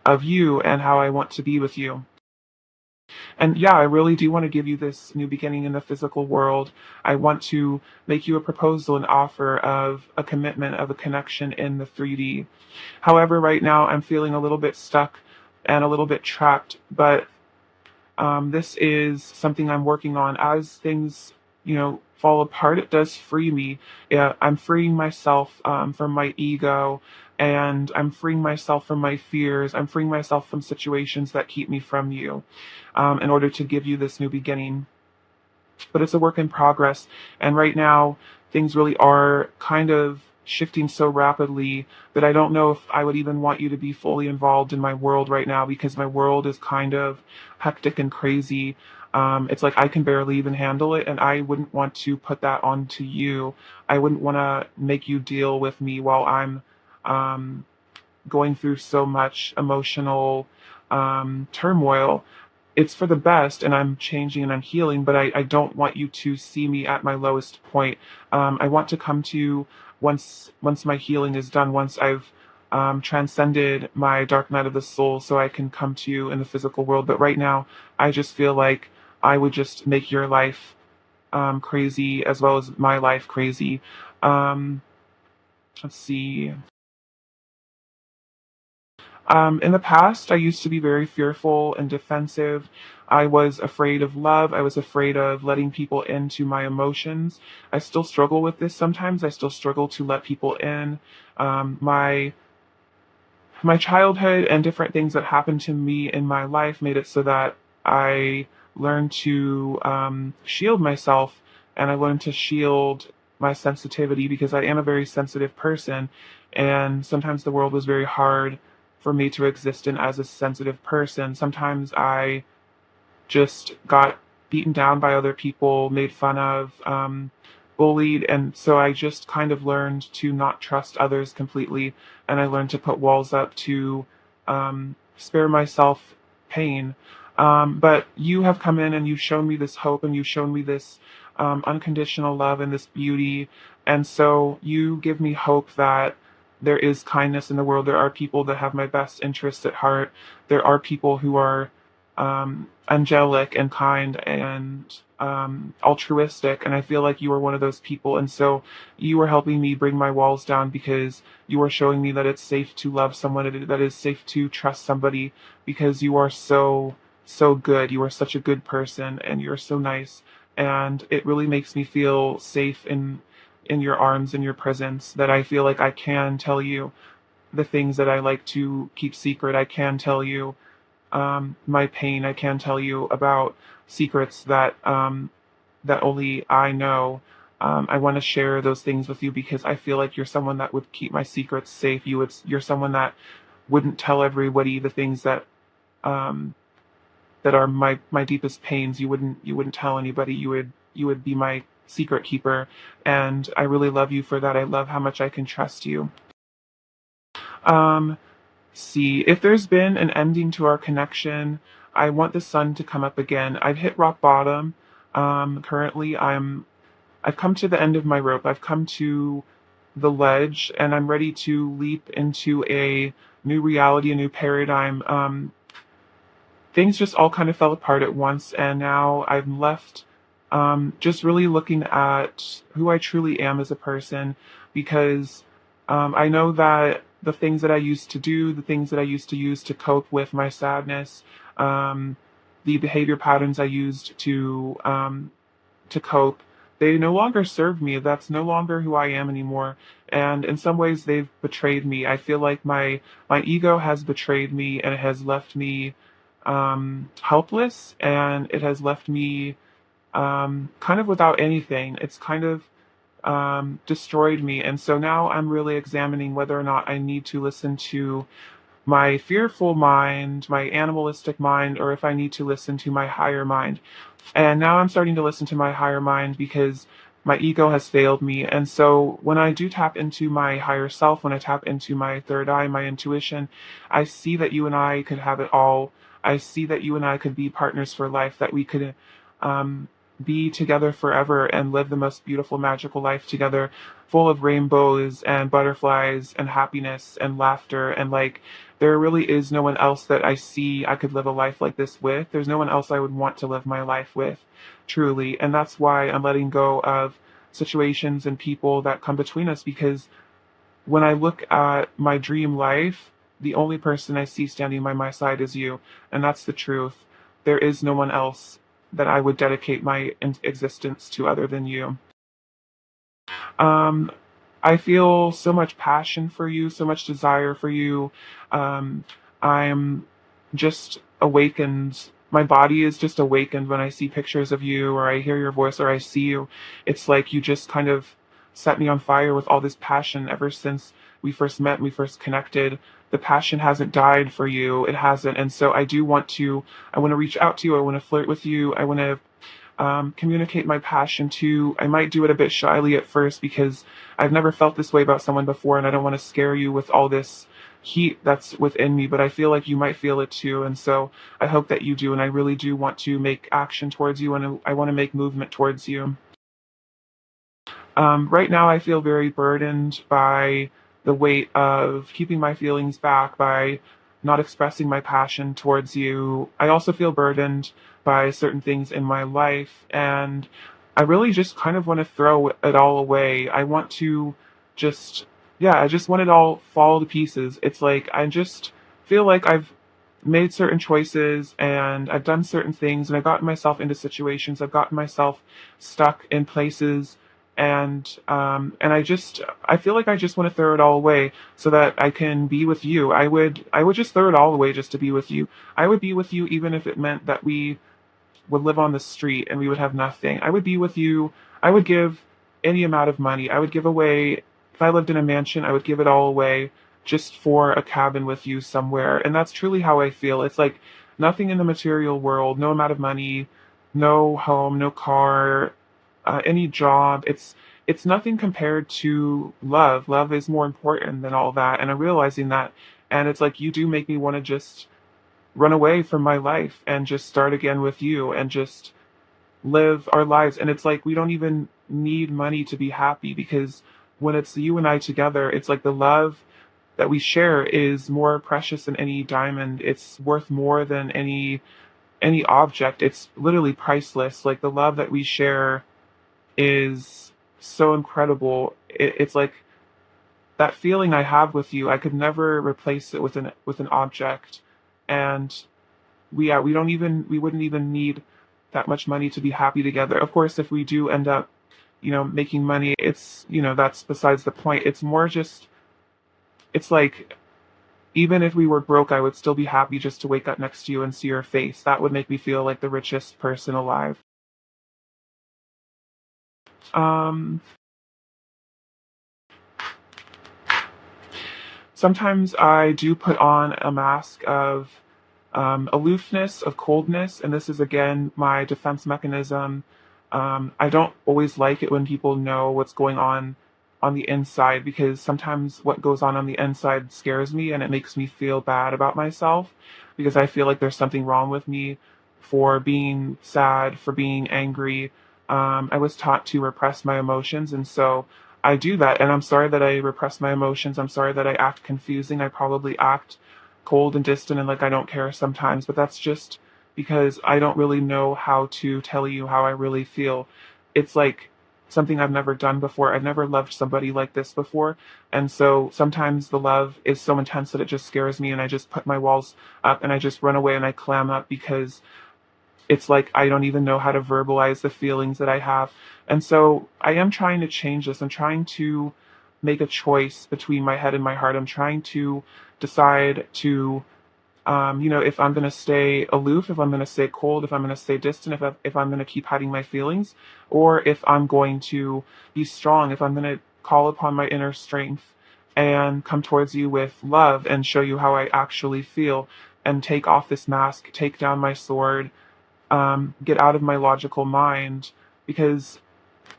of you and how I want to be with you. And yeah, I really do want to give you this new beginning in the physical world. I want to make you a proposal, an offer of a commitment, of a connection in the 3D. However, right now I'm feeling a little bit stuck and a little bit trapped, but this is something I'm working on. As things, fall apart, it does free me. Yeah, I'm freeing myself from my ego, and I'm freeing myself from my fears. I'm freeing myself from situations that keep me from you, in order to give you this new beginning. But it's a work in progress, and right now things really are kind of shifting so rapidly that I don't know if I would even want you to be fully involved in my world right now, because my world is kind of hectic and crazy. It's like I can barely even handle it, and I wouldn't want to put that onto you. I wouldn't want to make you deal with me while I'm um, going through so much emotional turmoil. It's for the best, and I'm changing and I'm healing, but I don't want you to see me at my lowest point. I want to come to you once my healing is done, once I've transcended my dark night of the soul, so I can come to you in the physical world. But right now, I just feel like I would just make your life crazy as well as my life crazy. Um, let's see. In the past, I used to be very fearful and defensive. I was afraid of love. I was afraid of letting people into my emotions. I still struggle with this sometimes. I still struggle to let people in. My childhood and different things that happened to me in my life made it so that I learned to shield myself, and I learned to shield my sensitivity because I am a very sensitive person, and sometimes the world was very hard for me to exist in as a sensitive person. Sometimes I just got beaten down by other people, made fun of, bullied, and so I just kind of learned to not trust others completely, and I learned to put walls up to spare myself pain. But you have come in and you've shown me this hope, and you've shown me this unconditional love and this beauty, and so you give me hope that there is kindness in the world. There are people that have my best interests at heart. There are people who are angelic and kind and altruistic, and I feel like you are one of those people. And so you are helping me bring my walls down because you are showing me that it's safe to love someone, that it's safe to trust somebody, because you are so good. You are such a good person, and you're so nice, and it really makes me feel safe in your arms, in your presence, that I feel like I can tell you the things that I like to keep secret. I can tell you my pain. I can tell you about secrets that only I know. I want to share those things with you because I feel like you're someone that would keep my secrets safe. You're someone that wouldn't tell everybody the things um, that are my deepest pains. You wouldn't tell anybody. You would be my secret keeper, and I really love you for that. I love how much I can trust you. Um, See, if there's been an ending to our connection, I want the sun to come up again. I've hit rock bottom. Currently, I've come to the end of my rope. I've come to the ledge, and I'm ready to leap into a new reality, a new paradigm. Things just all kind of fell apart at once, and now I'm left just really looking at who I truly am as a person, because I know that the things that I used to do, the things that I used to use to cope with my sadness, um, the behavior patterns I used to cope, they no longer serve me. That's no longer who I am anymore. And in some ways, they've betrayed me. I feel like my ego has betrayed me, and it has left me helpless, and it has left me kind of without anything. It's kind of destroyed me. And so now I'm really examining whether or not I need to listen to my fearful mind, my animalistic mind, or if I need to listen to my higher mind. And now I'm starting to listen to my higher mind because my ego has failed me. And so when I do tap into my higher self, when I tap into my third eye, my intuition, I see that you and I could have it all. I see that you and I could be partners for life, that we could um, be together forever and live the most beautiful, magical life together, full of rainbows and butterflies and happiness and laughter. And like, there really is no one else that I see I could live a life like this with. There's no one else I would want to live my life with, truly. And that's why I'm letting go of situations and people that come between us, because when I look at my dream life, the only person I see standing by my side is you. And that's the truth. There is no one else that I would dedicate my existence to other than you. Um, I feel so much passion for you, so much desire for you. Um, I'm just awakened. My body is just awakened when I see pictures of you, or I hear your voice, or I see you. It's like you just kind of set me on fire with all this passion ever since we first met, we first connected. The passion hasn't died for you. It hasn't. And so I want to reach out to you. I want to flirt with you. I want to communicate my passion to. I might do it a bit shyly at first because I've never felt this way about someone before, and I don't want to scare you with all this heat that's within me, but I feel like you might feel it too. And so I hope that you do. And I really do want to make action towards you, and I want to make movement towards you. Right now, I feel very burdened by the weight of keeping my feelings back, by not expressing my passion towards you. I also feel burdened by certain things in my life, and I really just kind of want to throw it all away. I want to just, yeah, I just want it all fall to pieces. It's like I just feel like I've made certain choices and I've done certain things and I've gotten myself into situations, I've gotten myself stuck in places, and I feel like I just want to throw it all away so that I can be with you. I would just throw it all away just to be with you. I would be with you even if it meant that we would live on the street and we would have nothing. I would be with you. I would give any amount of money. I would give away, if I lived in a mansion, I would give it all away just for a cabin with you somewhere. And that's truly how I feel. It's like nothing in the material world, no amount of money, no home, no car, any job. It's nothing compared to love. Love is more important than all that. And I'm realizing that. And it's like you do make me want to just run away from my life and just start again with you and just live our lives. And it's like we don't even need money to be happy, because when it's you and I together, it's like the love that we share is more precious than any diamond. It's worth more than any object. It's literally priceless. Like the love that we share is so incredible. It's like that feeling I have with you, I could never replace it with an object. And we wouldn't even need that much money to be happy together. Of course, if we do end up, making money, it's, that's besides the point. It's more just, it's like, even if we were broke, I would still be happy just to wake up next to you and see your face. That would make me feel like the richest person alive. Um, Sometimes I do put on a mask of aloofness, of coldness, and this is again my defense mechanism. I don't always like it when people know what's going on the inside, because sometimes what goes on the inside scares me and it makes me feel bad about myself, because I feel like there's something wrong with me for being sad, for being angry. I was taught to repress my emotions, and so I do that. And I'm sorry that I repress my emotions. I'm sorry that I act confusing. I probably act cold and distant and like I don't care sometimes, but that's just because I don't really know how to tell you how I really feel. It's like something I've never done before. I've never loved somebody like this before. And so sometimes the love is so intense that it just scares me and I just put my walls up and I just run away and I clam up, because it's like I don't even know how to verbalize the feelings that I have. And so I am trying to change this. I'm trying to make a choice between my head and my heart. I'm trying to decide to, if I'm going to stay aloof, if I'm going to stay cold, if I'm going to stay distant, if I'm going to keep hiding my feelings, or if I'm going to be strong, if I'm going to call upon my inner strength and come towards you with love and show you how I actually feel and take off this mask, take down my sword, get out of my logical mind, because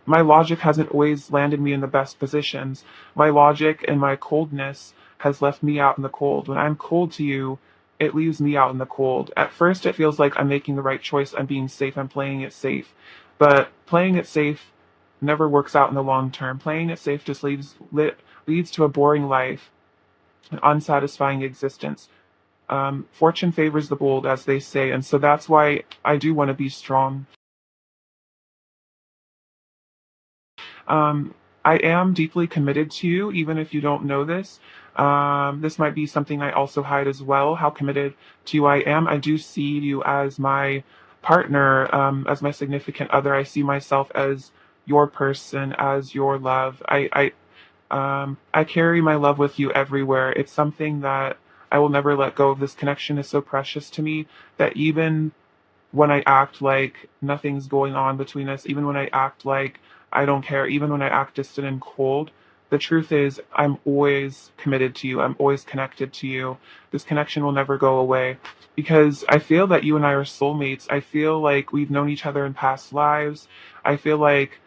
my logic hasn't always landed me in the best positions. My logic and my coldness has left me out in the cold. When I'm cold to you, it leaves me out in the cold. At first, it feels like I'm making the right choice. I'm being safe. I'm playing it safe. But playing it safe never works out in the long term. Playing it safe just leads to a boring life. an unsatisfying existence. Fortune favors the bold, as they say, and so that's why I do want to be strong. Um, I am deeply committed to you, even if you don't know this. This might be something I also hide as well, how committed to you I am. I do see you as my partner, as my significant other. I see myself as your person, as your love. I carry my love with you everywhere. It's something that I will never let go of. This connection is so precious to me that even when I act like nothing's going on between us, even when I act like I don't care, even when I act distant and cold, the truth is I'm always committed to you. I'm always connected to you. This connection will never go away because I feel that you and I are soulmates. I feel like we've known each other in past lives. I feel like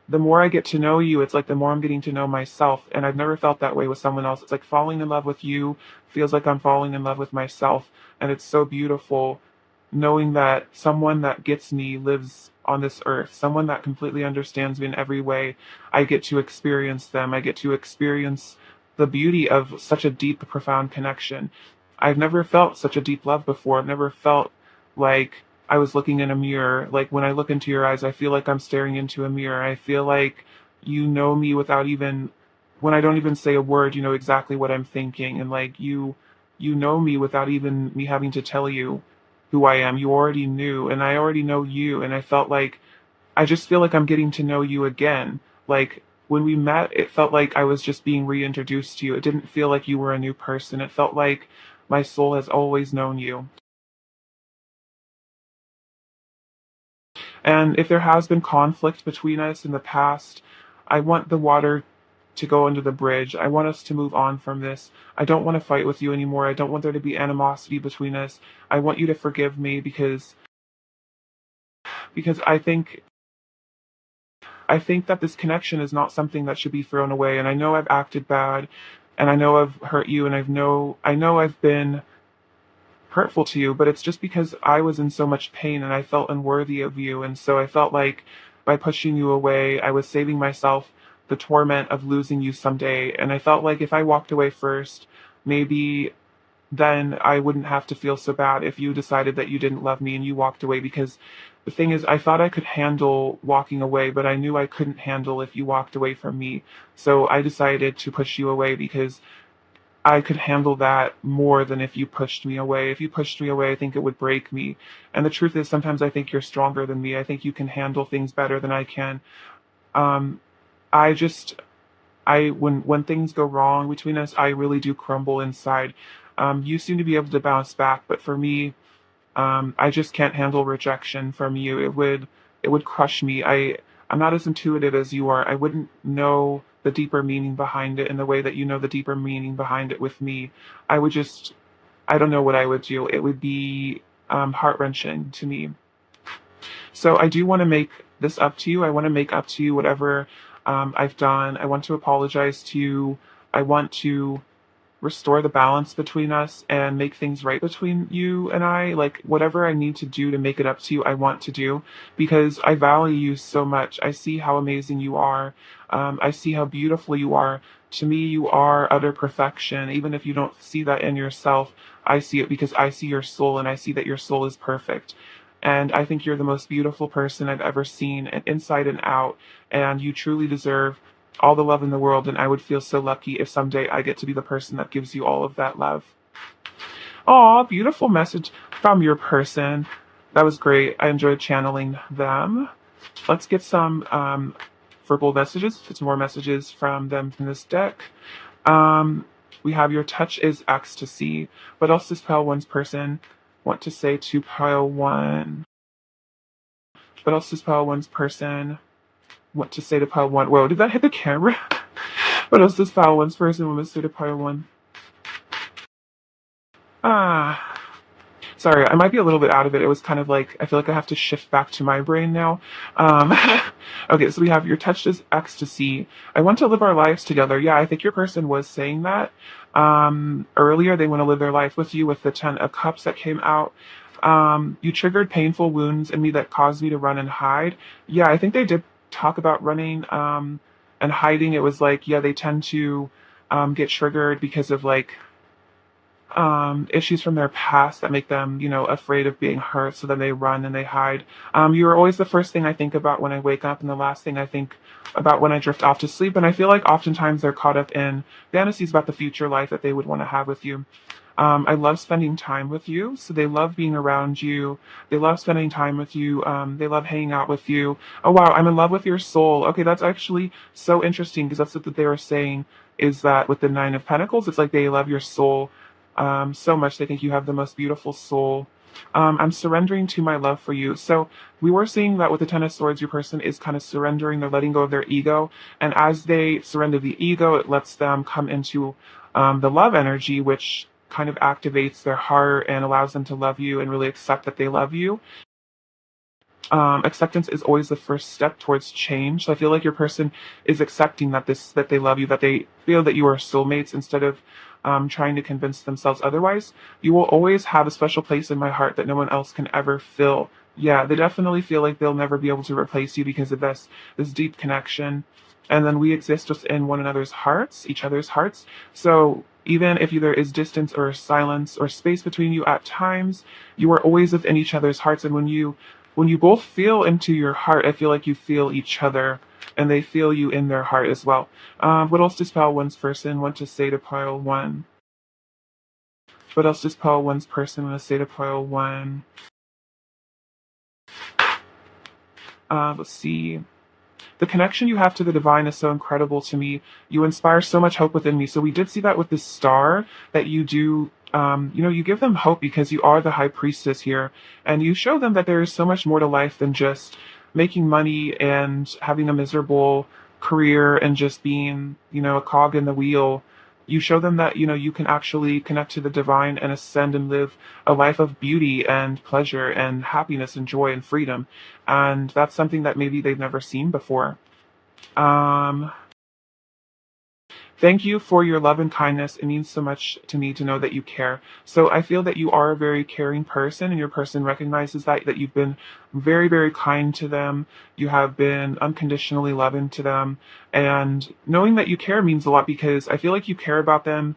the more I get to know you, it's like the more I'm getting to know myself. And I've never felt that way with someone else. It's like falling in love with you feels like I'm falling in love with myself. And it's so beautiful knowing that someone that gets me lives on this earth, someone that completely understands me in every way. I get to experience them. I get to experience the beauty of such a deep, profound connection. I've never felt such a deep love before. I've never felt like I was looking in a mirror. Like when I look into your eyes, I feel like I'm staring into a mirror. I feel like you know me without even, when I don't even say a word, you know exactly what I'm thinking. And like you know me without even me having to tell you who I am. You already knew, and I already know you. And I felt like, I just feel like I'm getting to know you again. Like when we met, it felt like I was just being reintroduced to you. It didn't feel like you were a new person. It felt like my soul has always known you. And if there has been conflict between us in the past, I want the water to go under the bridge. I want us to move on from this. I don't want to fight with you anymore. I don't want there to be animosity between us. I want you to forgive me because I think that this connection is not something that should be thrown away. And I know I've acted bad, and I know I've hurt you, and I know I've been hurtful to you, but it's just because I was in so much pain and I felt unworthy of you. And so I felt like by pushing you away, I was saving myself the torment of losing you someday. And I felt like if I walked away first, maybe then I wouldn't have to feel so bad if you decided that you didn't love me and you walked away. Because the thing is, I thought I could handle walking away, but I knew I couldn't handle if you walked away from me. So I decided to push you away because I could handle that more than if you pushed me away. If you pushed me away, I think it would break me. And the truth is, sometimes I think you're stronger than me. I think you can handle things better than I can. Um, I just, when things go wrong between us, I really do crumble inside. You seem to be able to bounce back, but for me, I just can't handle rejection from you. It would crush me. I'm not as intuitive as you are. I wouldn't know the deeper meaning behind it in the way that you know the deeper meaning behind it with me. I would just I don't know what I would do. It would be heart wrenching to me. So I do want to make this up to you. I want to make up to you whatever I've done. I want to apologize to you. I want to restore the balance between us and make things right between you and I. Like whatever I need to do to make it up to you, I want to do because I value you so much. I see how amazing you are. I see how beautiful you are. To me, you are utter perfection. Even if you don't see that in yourself, I see it because I see your soul and I see that your soul is perfect. And I think you're the most beautiful person I've ever seen, and inside and out. And you truly deserve all the love in the world, and I would feel so lucky if someday I get to be the person that gives you all of that love. Aw, beautiful message from your person. That was great. I enjoyed channeling them. Let's get some verbal messages, some more messages from them from this deck. Um, we have your touch is ecstasy. What else does pile one's person want to say to pile one? What else does pile one's person want to say to pile one? Whoa, did that hit the camera? What else does pile one's person want to say to pile one? Ah, sorry, I might be a little bit out of it. It was kind of like, I feel like I have to shift back to my brain now. Um, okay, so we have your touch is ecstasy. I want to live our lives together. Yeah, I think your person was saying that. Earlier, they want to live their life with you with the 10 of cups that came out. You triggered painful wounds in me that caused me to run and hide. Yeah, I think they did talk about running, and hiding. It was like, yeah, they tend to, get triggered because of like issues from their past that make them, afraid of being hurt. So then they run and they hide. You are always the first thing I think about when I wake up and the last thing I think about when I drift off to sleep. And I feel like oftentimes they're caught up in fantasies about the future life that they would want to have with you. I love spending time with you. So they love being around you. They love spending time with you. They love hanging out with you. Oh, wow. I'm in love with your soul. Okay. That's actually so interesting because that's what they were saying is that with the Nine of Pentacles, it's like they love your soul so much. They think you have the most beautiful soul. I'm surrendering to my love for you. So we were seeing that with the Ten of Swords, your person is kind of surrendering. They're letting go of their ego. And as they surrender the ego, it lets them come into the love energy, which kind of activates their heart and allows them to love you and really accept that they love you. Acceptance is always the first step towards change. So I feel like your person is accepting that they love you, that they feel that you are soulmates instead of trying to convince themselves otherwise. You will always have a special place in my heart that no one else can ever fill. Yeah, they definitely feel like they'll never be able to replace you because of this deep connection. And then we exist within one another's hearts, each other's hearts. So even if there is distance or silence or space between you at times, you are always within each other's hearts. And when you both feel into your heart, I feel like you feel each other and they feel you in their heart as well. What else does pile one's person want to say to pile one? What else does pile one's person want to say to pile one? Let's see. The connection you have to the divine is so incredible to me. You inspire so much hope within me. So we did see that with this star that you do. You give them hope because you are the high priestess here, and you show them that there is so much more to life than just making money and having a miserable career and just being, a cog in the wheel. You show them that, you can actually connect to the divine and ascend and live a life of beauty and pleasure and happiness and joy and freedom. And that's something that maybe they've never seen before. Um, Thank you for your love and kindness. It means so much to me to know that you care. So I feel that you are a very caring person and your person recognizes that you've been very, very kind to them. You have been unconditionally loving to them. And knowing that you care means a lot because I feel like you care about them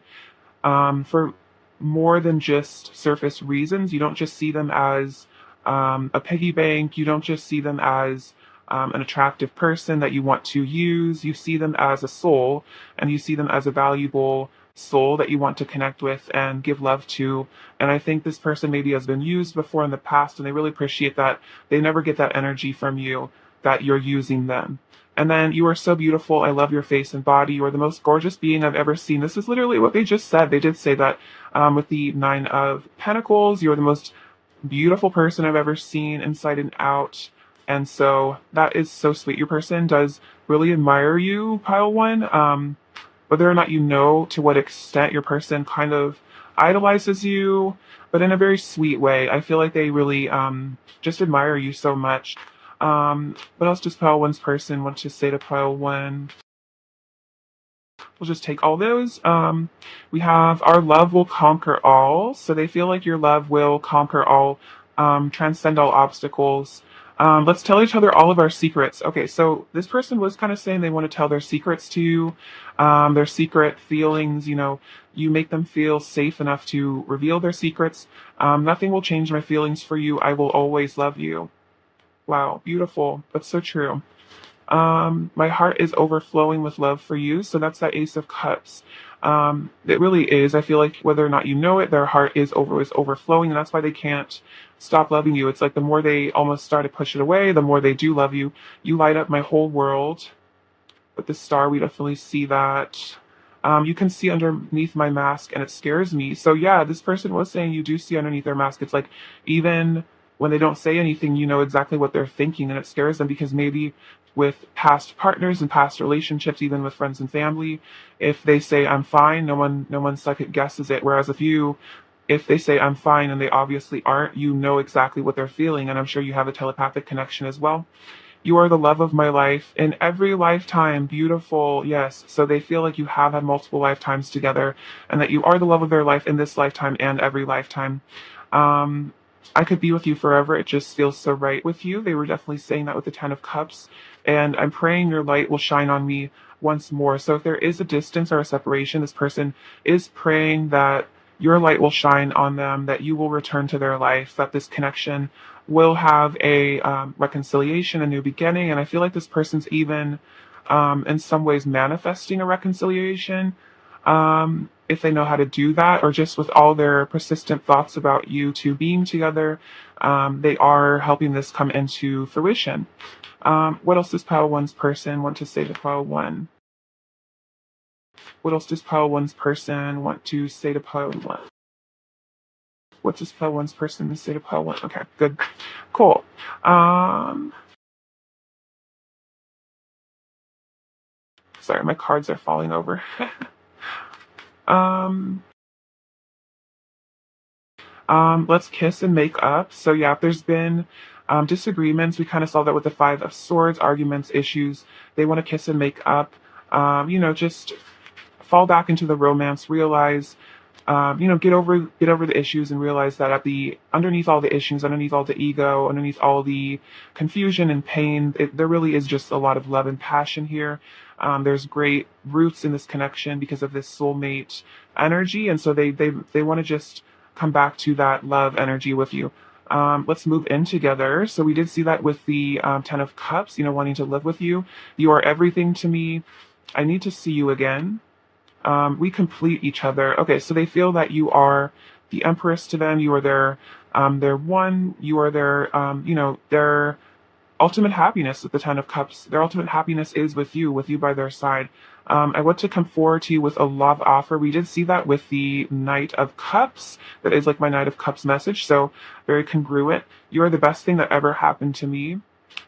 for more than just surface reasons. You don't just see them as a piggy bank. You don't just see them as an attractive person that you want to use. You see them as a soul, and you see them as a valuable soul that you want to connect with and give love to. And I think this person maybe has been used before in the past, and they really appreciate that. They never get that energy from you that you're using them. And then you are so beautiful. I love your face and body. You are the most gorgeous being I've ever seen. This is literally what they just said. They did say that with the Nine of Pentacles. You are the most beautiful person I've ever seen inside and out. And so that is so sweet. Your person does really admire you, pile one. Whether or not you know to what extent your person kind of idolizes you, but in a very sweet way. I feel like they really just admire you so much. What else does pile one's person want to say to pile one? We'll just take all those. We have our love will conquer all. So they feel like your love will conquer all, transcend all obstacles. Let's tell each other all of our secrets. Okay, so this person was kind of saying they want to tell their secrets to you, their secret feelings. You make them feel safe enough to reveal their secrets. Nothing will change my feelings for you. I will always love you. Wow, beautiful. That's so true. My heart is overflowing with love for you. So that's that Ace of Cups. It really is. I feel like whether or not you know it, their heart is overflowing, and that's why they can't stop loving you. It's like the more they almost start to push it away, the more they do love you. You light up my whole world. With the star, we definitely see that. You can see underneath my mask, and it scares me. So yeah, this person was saying you do see underneath their mask. It's like even when they don't say anything, you know exactly what they're thinking, and it scares them because maybe with past partners and past relationships, even with friends and family, if they say I'm fine, no one second guesses it. Whereas if they say I'm fine and they obviously aren't, you know exactly what they're feeling, and I'm sure you have a telepathic connection as well. You are the love of my life in every lifetime. Beautiful. Yes. So they feel like you have had multiple lifetimes together and that you are the love of their life in this lifetime and every lifetime. Um, I could be with you forever. It just feels so right with you. They were definitely saying that with the Ten of Cups. And I'm praying your light will shine on me once more. So if there is a distance or a separation, this person is praying that your light will shine on them, that you will return to their life, that this connection will have a reconciliation, a new beginning. And I feel like this person's even in some ways manifesting a reconciliation, if they know how to do that, or just with all their persistent thoughts about you two being together, they are helping this come into fruition. What else does Pile One's person want to say to Pile One? What else does Pile One's person want to say to Pile One? What does Pile One's person say to Pile One? Okay, good. Cool. Sorry, my cards are falling over. um, let's kiss and make up. So yeah, if there's been disagreements, we kind of saw that with the Five of Swords, arguments, issues. They want to kiss and make up. Just fall back into the romance, realize, get over the issues and realize that underneath all the issues, underneath all the ego, underneath all the confusion and pain, there really is just a lot of love and passion here. There's great roots in this connection because of this soulmate energy, and so they want to just come back to that love energy with you. Let's move in together. So we did see that with the Ten of Cups, wanting to live with you. You are everything to me. I need to see you again. We complete each other. Okay, so they feel that you are the Empress to them. You are their one. You are their ultimate happiness with the Ten of Cups. Their ultimate happiness is with you by their side. I want to come forward to you with a love offer. We did see that with the Knight of Cups. That is like my Knight of Cups message. So very congruent. You are the best thing that ever happened to me.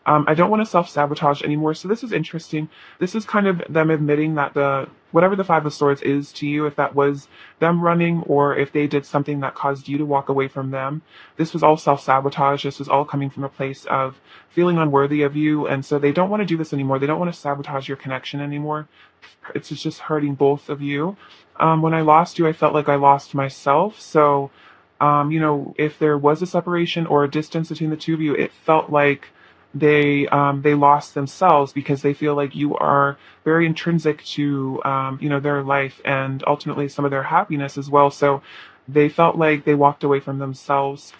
I don't want to self-sabotage anymore. So this is interesting. This is kind of them admitting that whatever the Five of Swords is to you, if that was them running or if they did something that caused you to walk away from them, this was all self-sabotage. This was all coming from a place of feeling unworthy of you. And so they don't want to do this anymore. They don't want to sabotage your connection anymore. It's just hurting both of you. When I lost you, I felt like I lost myself. So, if there was a separation or a distance between the two of you, it felt like they lost themselves because they feel like you are very intrinsic to their life and ultimately some of their happiness as well. So they felt like they walked away from themselves.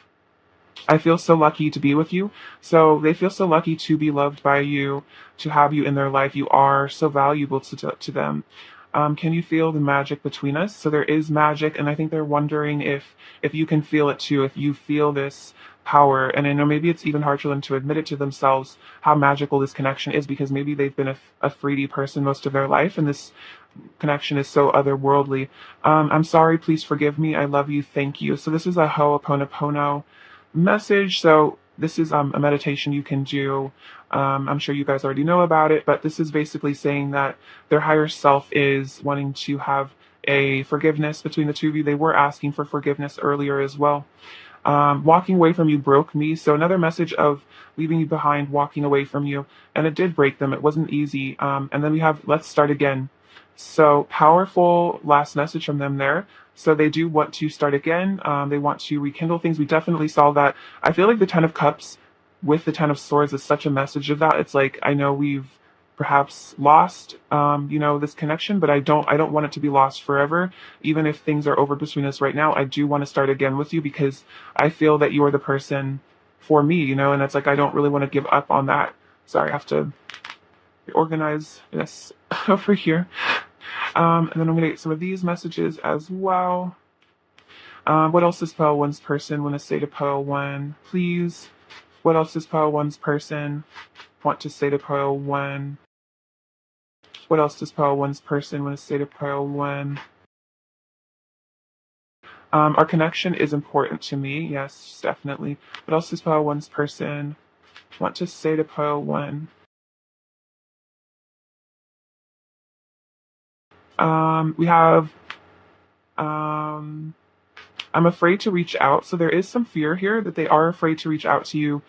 I feel so lucky to be with you. So they feel so lucky to be loved by you, to have you in their life. You are so valuable to them. Can you feel the magic between us? So there is magic, and I think they're wondering if you can feel it too, if you feel this power. And I know maybe it's even hard for them to admit it to themselves how magical this connection is because maybe they've been a 3D person most of their life, and this connection is so otherworldly. I'm sorry, please forgive me. I love you. Thank you. So this is a Ho'oponopono message. So this is a meditation you can do. I'm sure you guys already know about it, but this is basically saying that their higher self is wanting to have a forgiveness between the two of you. They were asking for forgiveness earlier as well. Walking away from you broke me. So another message of leaving you behind, walking away from you. And it did break them. It wasn't easy. And then we have, let's start again. So powerful last message from them there. So they do want to start again. They want to rekindle things. We definitely saw that. I feel like the Ten of Cups with the Ten of Swords is such a message of that. It's like, I know we've perhaps lost, this connection, but I don't want it to be lost forever. Even if things are over between us right now, I do want to start again with you because I feel that you are the person for me, and it's like, I don't really want to give up on that. Sorry, I have to reorganize this over here. And then I'm going to get some of these messages as well. What else does Pile One's person want to say to Pile One, please? What else does Pile One's person want to say to Pile One? What else does Pile One's person want to say to Pile One? Our connection is important to me. Yes, definitely. What else does Pile One's person want to say to Pile One? We have, I'm afraid to reach out. So there is some fear here that they are afraid to reach out to you.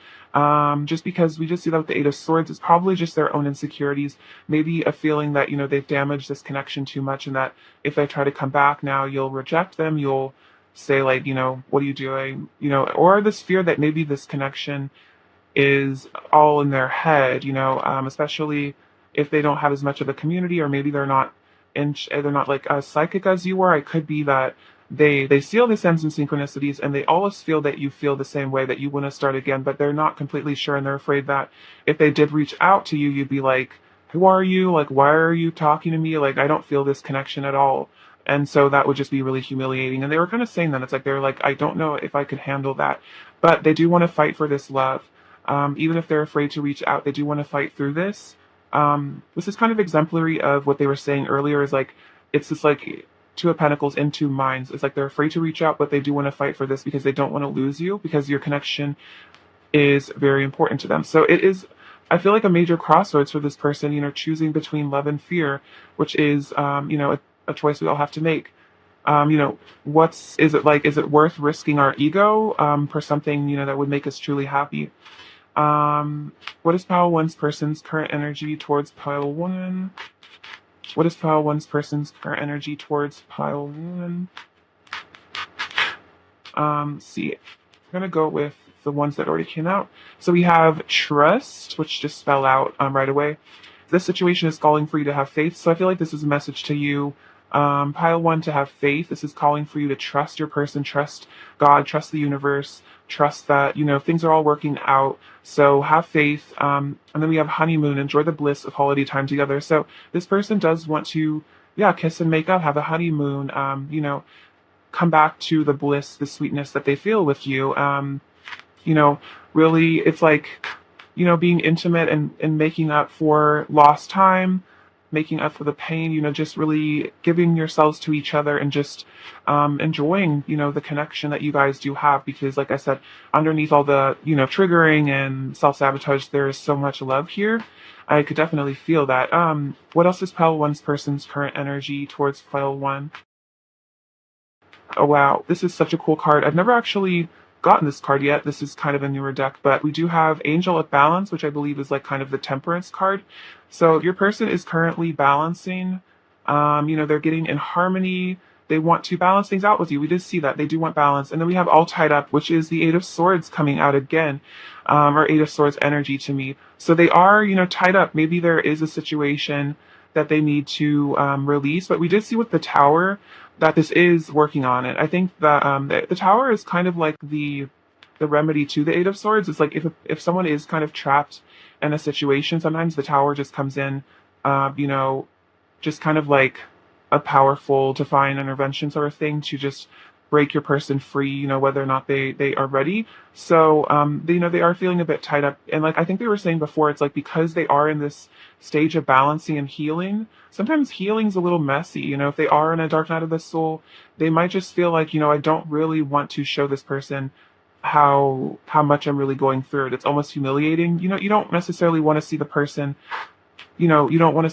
Just because we just see that with the Eight of Swords, it's probably just their own insecurities. Maybe a feeling that, they've damaged this connection too much and that if they try to come back now, you'll reject them. You'll say like, what are you doing? Or this fear that maybe this connection is all in their head, especially if they don't have as much of a community, or maybe they're not like as psychic as you are. It could be that they see all the signs and synchronicities, and they always feel that you feel the same way, that you want to start again, but they're not completely sure, and they're afraid that if they did reach out to you, you'd be like, who are you? Like, why are you talking to me? Like, I don't feel this connection at all. And so that would just be really humiliating. And they were kind of saying that. It's like, they're like, I don't know if I could handle that. But they do want to fight for this love. Even if they're afraid to reach out, they do want to fight through this. This is kind of exemplary of what they were saying earlier, is like, it's just like Two of Pentacles and Two of Minds. It's like they're afraid to reach out, but they do want to fight for this because they don't want to lose you, because your connection is very important to them. So it is, I feel like, a major crossroads for this person, choosing between love and fear, which is, a choice we all have to make. Is it worth risking our ego, for something, that would make us truly happy? What is pile one's person's current energy towards pile one? What is pile one's person's current energy towards pile one? See, I'm gonna go with the ones that already came out. So we have trust, which just fell out right away. This situation is calling for you to have faith. So I feel like this is a message to you, pile one, to have faith. This is calling for you to trust your person, trust God, trust the universe, trust that, things are all working out. So have faith. And then we have honeymoon, enjoy the bliss of holiday time together. So this person does want to, yeah, kiss and make up, have a honeymoon, come back to the bliss, the sweetness that they feel with you. Really, it's like, being intimate and making up for lost time, making up for the pain, just really giving yourselves to each other, and just enjoying, the connection that you guys do have. Because like I said, underneath all the, triggering and self-sabotage, there is so much love here. I could definitely feel that. What else is pile one's person's current energy towards pile one? Oh wow, this is such a cool card. I've never actually gotten this card yet. This is kind of a newer deck, but we do have Angel of Balance, which I believe is like kind of the Temperance card. So your person is currently balancing. They're getting in harmony. They want to balance things out with you. We did see that. They do want balance. And then we have All Tied Up, which is the Eight of Swords coming out again, or Eight of Swords energy to me. So they are, tied up. Maybe there is a situation that they need to release. But we did see with the Tower that this is working on it. I think that the Tower is kind of like the remedy to the Eight of Swords. It's like if someone is kind of trapped in a situation, sometimes the Tower just comes in, just kind of like a powerful divine intervention sort of thing to just break your person free, whether or not they are ready. So, they are feeling a bit tied up. And like I think they were saying before, it's like because they are in this stage of balancing and healing, sometimes healing's a little messy. If they are in a dark night of the soul, they might just feel like, I don't really want to show this person how much I'm really going through it. It's almost humiliating. You don't necessarily want to see the person, you don't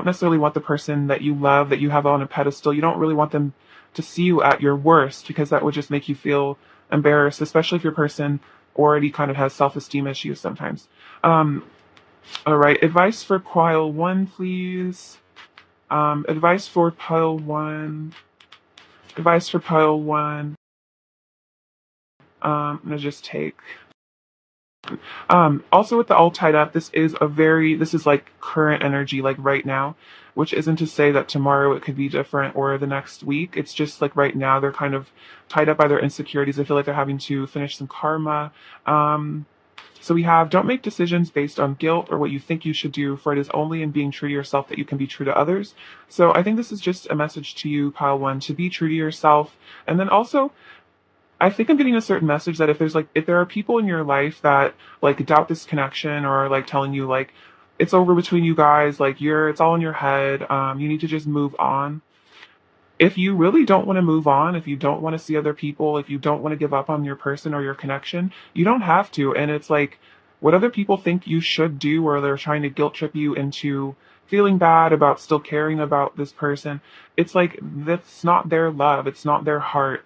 necessarily want the person that you love, that you have on a pedestal. You don't really want them to see you at your worst, because that would just make you feel embarrassed, especially if your person already kind of has self-esteem issues sometimes. All right, advice for pile one, please. Advice for pile one. Advice for pile one. I'm gonna just take. Also with the All Tied Up, this is like current energy, like right now, which isn't to say that tomorrow it could be different, or the next week. It's just like right now they're kind of tied up by their insecurities. I feel like they're having to finish some karma. So we have, don't make decisions based on guilt or what you think you should do, for it is only in being true to yourself that you can be true to others. So I think this is just a message to you, pile one, to be true to yourself. And then also, I think I'm getting a certain message that if there are people in your life that like doubt this connection, or like telling you like it's over between you guys, like it's all in your head, you need to just move on. If you really don't want to move on, if you don't want to see other people, if you don't want to give up on your person or your connection, you don't have to. And it's like what other people think you should do, or they're trying to guilt trip you into feeling bad about still caring about this person. It's like that's not their love, it's not their heart.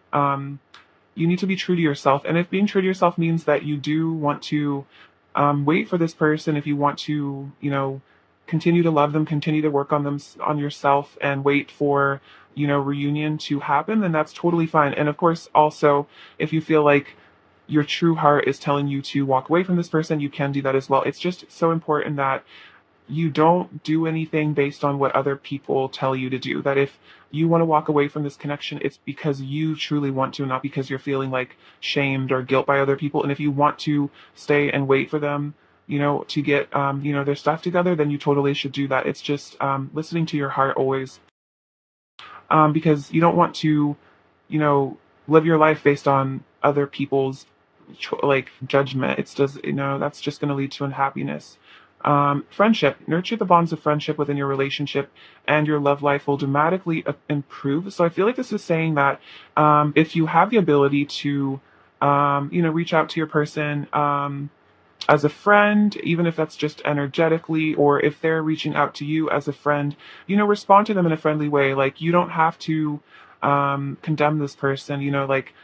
You need to be true to yourself. And if being true to yourself means that you do want to wait for this person, if you want to, continue to love them, continue to work on them, on yourself, and wait for, reunion to happen, then that's totally fine. And of course, also, if you feel like your true heart is telling you to walk away from this person, you can do that as well. It's just so important that you don't do anything based on what other people tell you to do. That if you want to walk away from this connection, it's because you truly want to, not because you're feeling like shamed or guilt by other people. And if you want to stay and wait for them, to get, their stuff together, then you totally should do that. It's just listening to your heart always, because you don't want to, you know, live your life based on other people's like judgment. It's just, that's just going to lead to unhappiness. Friendship, nurture the bonds of friendship within your relationship, and your love life will dramatically improve. So I feel like this is saying that if you have the ability to, reach out to your person, as a friend, even if that's just energetically, or if they're reaching out to you as a friend, respond to them in a friendly way. Like, you don't have to condemn this person, like,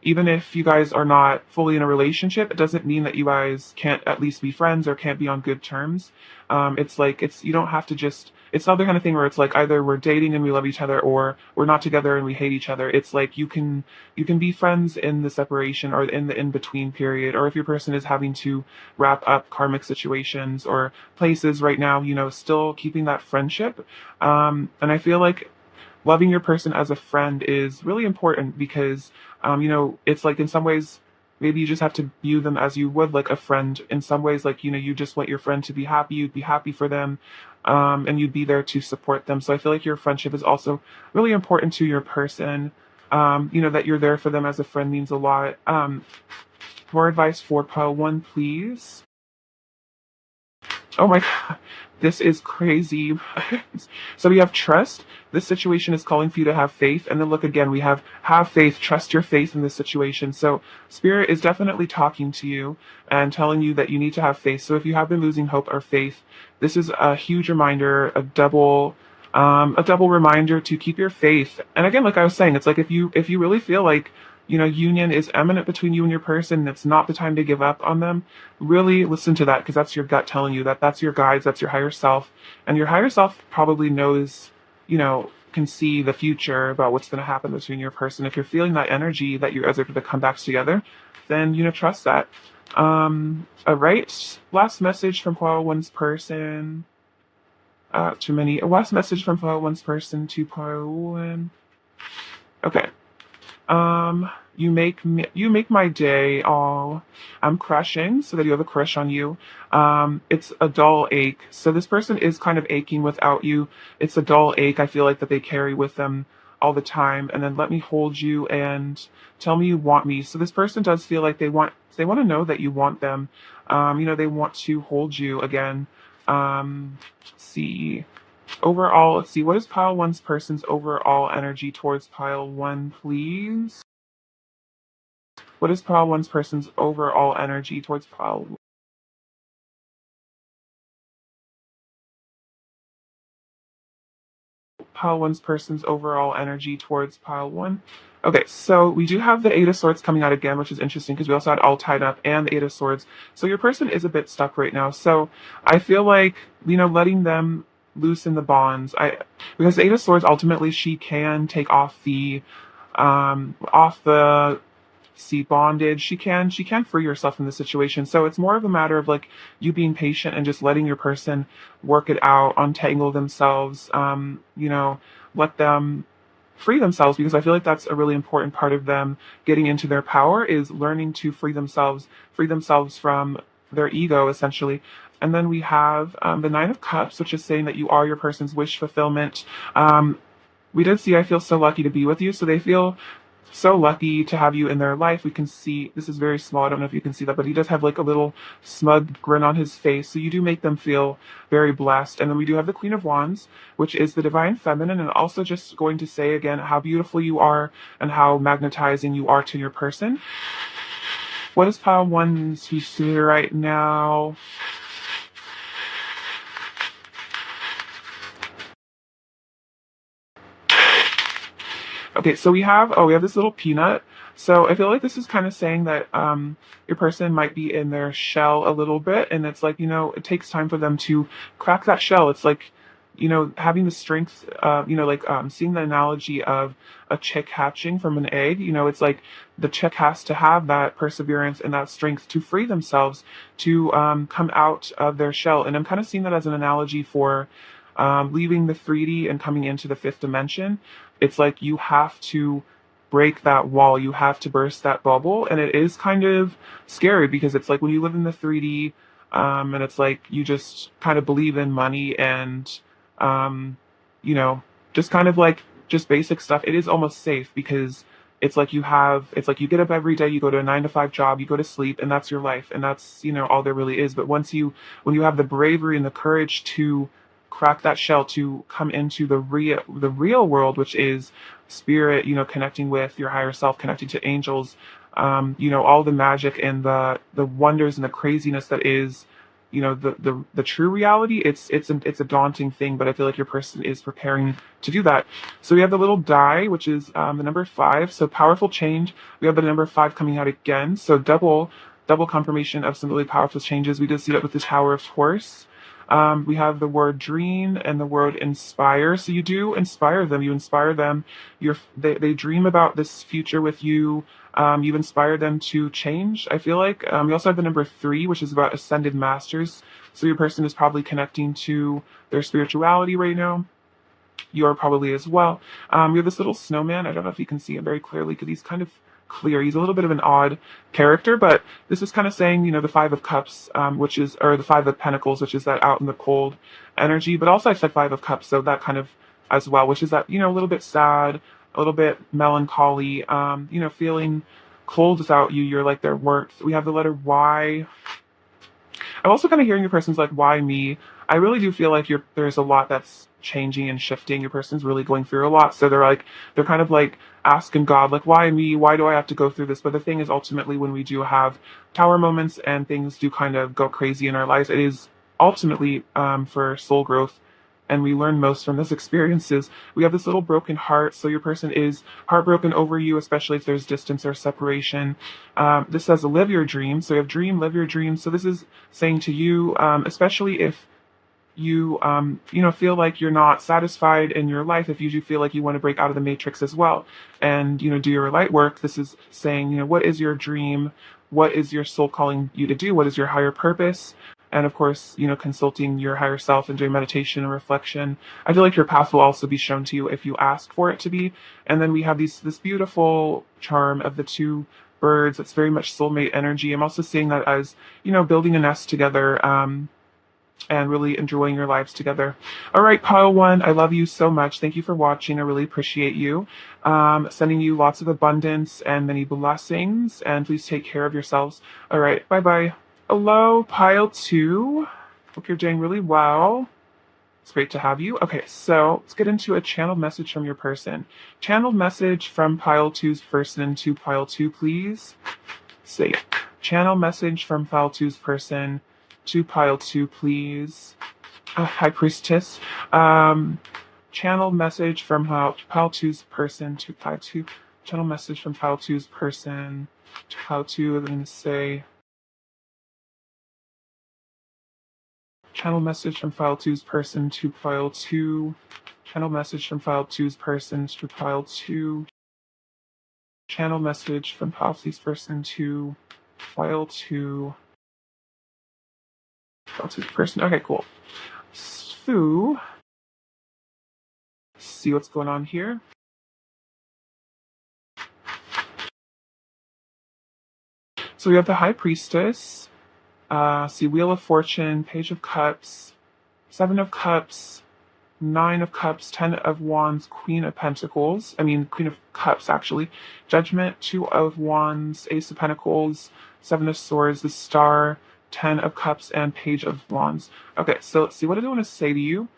even if you guys are not fully in a relationship, it doesn't mean that you guys can't at least be friends or can't be on good terms. It's like, you don't have to just, it's not the kind of thing where it's like either we're dating and we love each other, or we're not together and we hate each other. It's like you can be friends in the separation or in the in between period, or if your person is having to wrap up karmic situations or places right now, still keeping that friendship. And I feel like loving your person as a friend is really important because, it's like in some ways, maybe you just have to view them as you would like a friend. In some ways, like, you just want your friend to be happy, you'd be happy for them, and you'd be there to support them. So I feel like your friendship is also really important to your person. That you're there for them as a friend means a lot. More advice for pile one, please. Oh my God, this is crazy. So we have trust. This situation is calling for you to have faith. And then look again, we have faith, trust your faith in this situation. So spirit is definitely talking to you and telling you that you need to have faith. So if you have been losing hope or faith, this is a huge reminder, a double reminder to keep your faith. And again, like I was saying, it's like if you really feel like, union is imminent between you and your person, it's not the time to give up on them. Really listen to that, because that's your gut telling you that that's your guides, that's your higher self. And your higher self probably knows, can see the future about what's going to happen between your person. If you're feeling that energy that you guys are going to come back together, then, trust that. All right. Last message from pile one's person. Too many. Last message from pile one's person to pile one. Okay. You make my day. Oh, I'm crushing, so that you have a crush on you. It's a dull ache. So this person is kind of aching without you. It's a dull ache, I feel like, that they carry with them all the time. And then let me hold you and tell me you want me. So this person does feel like they want to know that you want them. They want to hold you again. Let's see. Overall, let's see, what is pile one's person's overall energy towards pile one, please? What is pile one's person's overall energy towards pile one's person's overall energy towards pile one? Okay, so we do have the Eight of Swords coming out again, which is interesting because we also had all tied up and the Eight of Swords. So your person is a bit stuck right now. So I feel like, letting them loosen the bonds. Because the Eight of Swords, ultimately she can take off the bondage. She can free herself from the situation. So it's more of a matter of like you being patient and just letting your person work it out, untangle themselves, let them free themselves, because I feel like that's a really important part of them getting into their power, is learning to free themselves from their ego, essentially. And then we have the Nine of Cups, which is saying that you are your person's wish fulfillment. We did see, I feel so lucky to be with you. So they feel so lucky to have you in their life. We can see, this is very small, I don't know if you can see that, but he does have like a little smug grin on his face. So you do make them feel very blessed. And then we do have the Queen of Wands, which is the divine feminine, and also just going to say again how beautiful you are and how magnetizing you are to your person. What is pile one's who's here right now? Okay, so we have this little peanut. So I feel like this is kind of saying that your person might be in their shell a little bit, and it's like, it takes time for them to crack that shell. It's like having the strength, seeing the analogy of a chick hatching from an egg. It's like the chick has to have that perseverance and that strength to free themselves, to come out of their shell. And I'm kind of seeing that as an analogy for leaving the 3D and coming into the fifth dimension. It's like you have to break that wall, you have to burst that bubble. And it is kind of scary because it's like when you live in the 3D, and it's like you just kind of believe in money and, um, you know, just kind of like just basic stuff. It is almost safe because it's like you get up every day, you go to a 9 to 5 job, you go to sleep, and that's your life. And that's, all there really is. But when you have the bravery and the courage to crack that shell, to come into the real world, which is spirit, connecting with your higher self, connecting to angels, all the magic and the wonders and the craziness that is, the true reality. It's a daunting thing, but I feel like your person is preparing to do that. So we have the little die, which is the number 5. So powerful change. We have the number 5 coming out again. So double confirmation of some really powerful changes. We did see that with the Tower of Horse. We have the word dream and the word inspire. So you do inspire them. You inspire them. They dream about this future with you. You inspire them to change, I feel like. We also have the number 3, which is about ascended masters. So your person is probably connecting to their spirituality right now. You're probably as well. You have this little snowman. I don't know if you can see it very clearly because he's kind of clear. He's a little bit of an odd character, but this is kind of saying, the 5 of Cups, or the 5 of Pentacles, which is that out in the cold energy. But also I said 5 of Cups, so that kind of as well, which is that, a little bit sad, a little bit melancholy, feeling cold without you. You're like their worth. We have the letter Y. I'm also kind of hearing your person's like, why me? I really do feel like there's a lot that's changing and shifting. Your person's really going through a lot. So they're kind of like asking God, like, why me? Why do I have to go through this? But the thing is, ultimately, when we do have tower moments and things do kind of go crazy in our lives, it is ultimately for soul growth. And we learn most from those experiences. We have this little broken heart. So your person is heartbroken over you, especially if there's distance or separation. This says live your dreams. So you have dream, live your dreams. So this is saying to you, especially if you feel like you're not satisfied in your life, if you do feel like you want to break out of the matrix as well and do your light work. This is saying, what is your dream? What is your soul calling you to do? What is your higher purpose? And of course, consulting your higher self and doing meditation and reflection. I feel like your path will also be shown to you if you ask for it to be. And then we have this beautiful charm of the 2 birds. It's very much soulmate energy. I'm also seeing that as, building a nest together, and really enjoying your lives together. All right, pile 1, I love you so much. Thank you for watching. I really appreciate you. Sending you lots of abundance and many blessings, and please take care of yourselves. All right, bye-bye. Hello, pile 2. Hope you're doing really well. It's great to have you. Okay, so let's get into a channeled message from your person. Channeled message from pile 2's person to pile 2, please. Say, channel message from pile 2's person to pile 2, please. High Priestess. Channel message from pile 2's person to pile 2. Channel message from pile 2's person to pile 2. I'm going to say, channel message from pile 2's person to pile 2. Channel message from pile 2's person to pile 2. Channel message from pile 2's person to pile 2. Pile 2's person. Okay, cool. So, see what's going on here. So we have the High Priestess. See Wheel of Fortune, Page of Cups, 7 of Cups, 9 of Cups, 10 of Wands, Queen of Pentacles. Queen of Cups, actually. Judgment, 2 of Wands, Ace of Pentacles, 7 of Swords, the Star, 10 of Cups, and Page of Wands. Okay, so let's see. What do I want to say to you?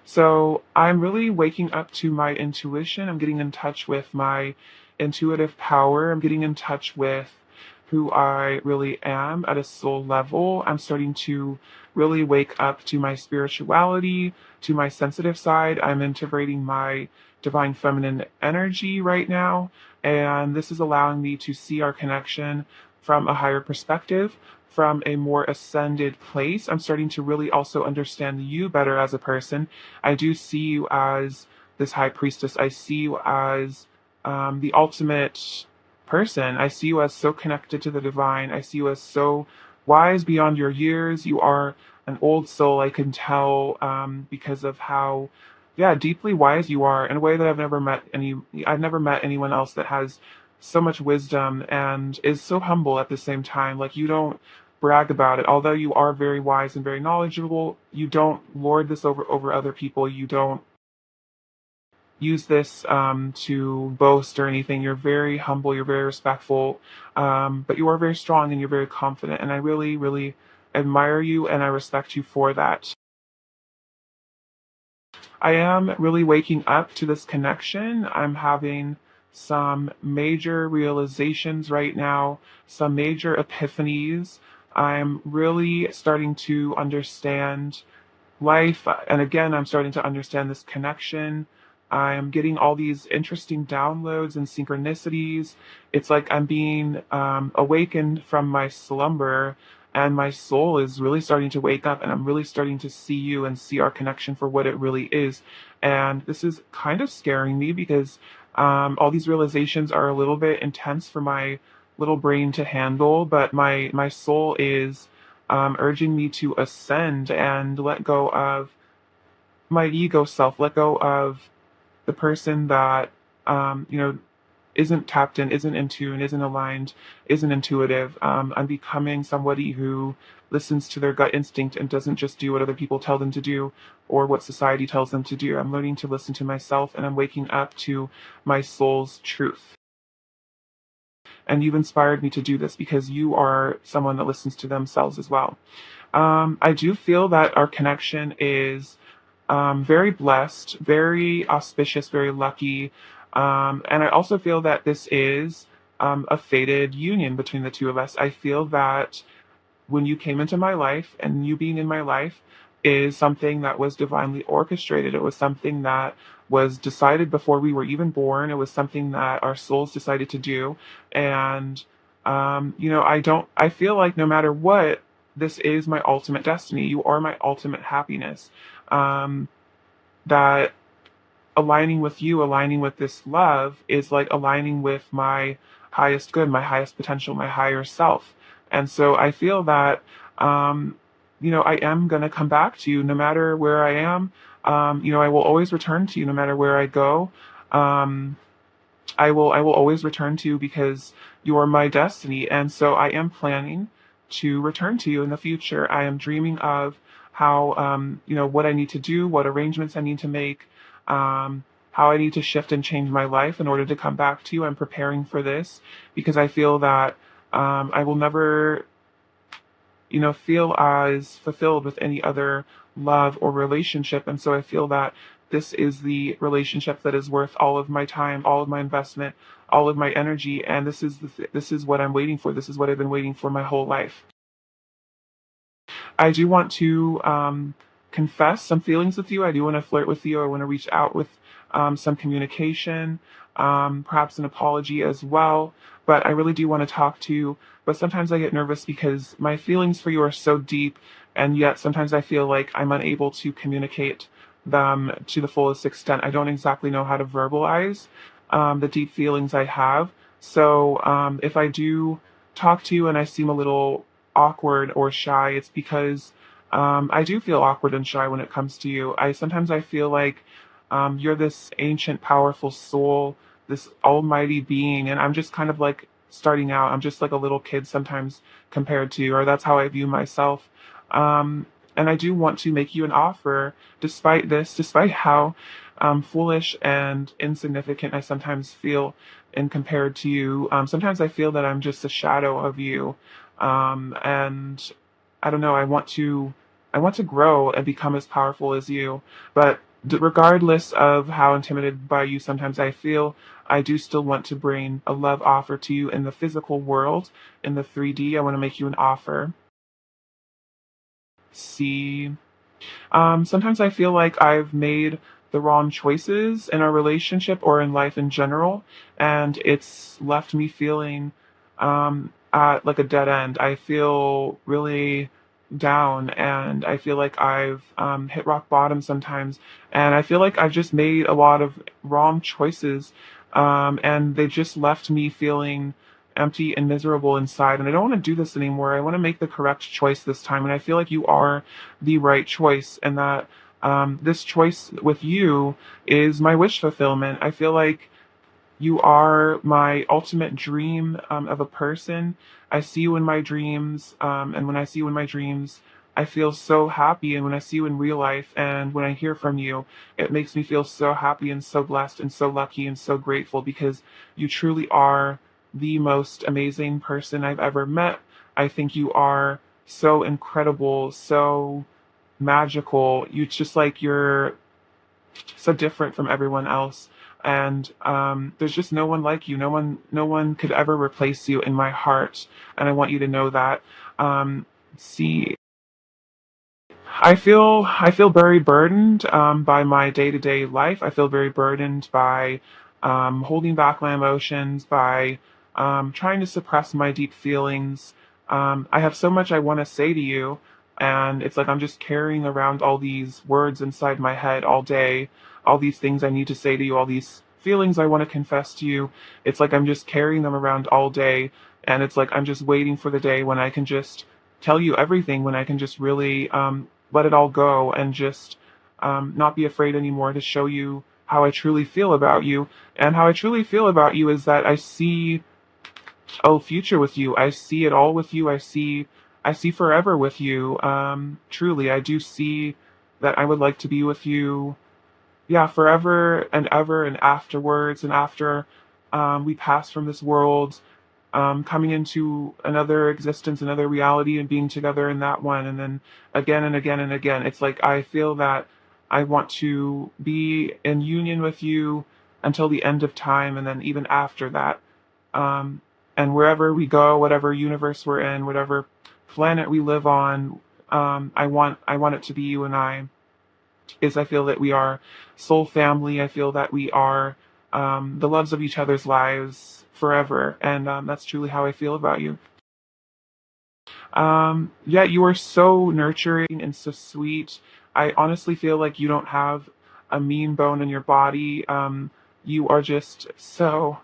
So I'm really waking up to my intuition. I'm getting in touch with my intuitive power. I'm getting in touch with who I really am at a soul level. I'm starting to really wake up to my spirituality, to my sensitive side. I'm integrating my divine feminine energy right now, and this is allowing me to see our connection from a higher perspective, from a more ascended place. I'm starting to really also understand you better as a person. I do see you as this high priestess. I see you as the ultimate person. I see you as so connected to the divine. I see you as so wise beyond your years. You are an old soul, I can tell, because of how, yeah, deeply wise you are in a way that I've never met anyone else that has so much wisdom and is so humble at the same time. Like, you don't brag about it. Although you are very wise and very knowledgeable, you don't lord this over other people. You don't use this to boast or anything. You're very humble, you're very respectful, but you are very strong and you're very confident. And I really, really admire you and I respect you for that. I am really waking up to this connection. I'm having some major realizations right now, some major epiphanies. I'm really starting to understand life. And again, I'm starting to understand this connection. I'm getting all these interesting downloads and synchronicities. It's like I'm being awakened from my slumber, and my soul is really starting to wake up, and I'm really starting to see you and see our connection for what it really is. And this is kind of scaring me because all these realizations are a little bit intense for my little brain to handle, but my soul is urging me to ascend and let go of my ego self, let go of the person that, isn't tapped in, isn't in tune, isn't aligned, isn't intuitive. I'm becoming somebody who listens to their gut instinct and doesn't just do what other people tell them to do or what society tells them to do. I'm learning to listen to myself and I'm waking up to my soul's truth. And you've inspired me to do this because you are someone that listens to themselves as well. I do feel that our connection is very blessed, very auspicious, very lucky. And I also feel that this is a fated union between the two of us. I feel that when you came into my life and you being in my life is something that was divinely orchestrated. It was something that was decided before we were even born. It was something that our souls decided to do. And, I feel like no matter what, this is my ultimate destiny. You are my ultimate happiness. Um, that aligning with you, aligning with this love is like aligning with my highest good, my highest potential, my higher self. And so I feel that, I am going to come back to you no matter where I am. I will always return to you no matter where I go. Um, I will always return to you because you are my destiny. And so I am planning to return to you in the future. I am dreaming of how, what I need to do, what arrangements I need to make, how I need to shift and change my life in order to come back to you. I'm preparing for this because I feel that I will never feel as fulfilled with any other love or relationship. And so I feel that this is the relationship that is worth all of my time, all of my investment, all of my energy. And this is what I'm waiting for. This is what I've been waiting for my whole life. I do want to confess some feelings with you. I do want to flirt with you. I want to reach out with some communication, perhaps an apology as well. But I really do want to talk to you. But sometimes I get nervous because my feelings for you are so deep, and yet sometimes I feel like I'm unable to communicate them to the fullest extent. I don't exactly know how to verbalize the deep feelings I have. So if I do talk to you and I seem a little awkward or shy, it's because I do feel awkward and shy when it comes to you. I feel like you're this ancient, powerful soul, this almighty being, and I'm just kind of like starting out. I'm just like a little kid sometimes compared to you, or that's how I view myself. And I do want to make you an offer, despite this, despite how foolish and insignificant I sometimes feel in compared to you. Sometimes I feel that I'm just a shadow of you, and I don't know. I want to grow and become as powerful as you, but regardless of how intimidated by you sometimes I feel, I do still want to bring a love offer to you in the physical world, in the 3D. I want to make you an offer. See, sometimes I feel like I've made the wrong choices in our relationship or in life in general, and it's left me feeling at like a dead end. I feel really down, and I feel like I've hit rock bottom sometimes, and I feel like I've just made a lot of wrong choices, and they just left me feeling empty and miserable inside, and I don't want to do this anymore. I want to make the correct choice this time, and I feel like you are the right choice, and that this choice with you is my wish fulfillment. I feel like you are my ultimate dream of a person. I see you in my dreams, and when I see you in my dreams, I feel so happy. And when I see you in real life and when I hear from you, it makes me feel so happy and so blessed and so lucky and so grateful because you truly are the most amazing person I've ever met. I think you are so incredible, so magical. You just like you're so different from everyone else, and there's just no one like you. No one could ever replace you in my heart, and I want you to know that. See, I feel very burdened by my day-to-day life. I feel very burdened by holding back my emotions, by trying to suppress my deep feelings. I have so much I want to say to you, and it's like I'm just carrying around all these words inside my head all day, all these things I need to say to you, all these feelings I want to confess to you. It's like I'm just carrying them around all day, and it's like I'm just waiting for the day when I can just tell you everything, when I can just really let it all go and just not be afraid anymore to show you how I truly feel about you. And how I truly feel about you is that I see a future with you. I see it all with you. I see forever with you. Truly, I do see that I would like to be with you, yeah, forever and ever and afterwards and after we pass from this world, coming into another existence, another reality, and being together in that one, and then again and again and again. It's like I feel that I want to be in union with you until the end of time, and then even after that. Um, and wherever we go, whatever universe we're in, whatever planet we live on, I want it to be you and I. Is I feel that we are soul family. I feel that we are the loves of each other's lives forever, and that's truly how I feel about you. Yeah, you are so nurturing and so sweet. I honestly feel like you don't have a mean bone in your body. You are just so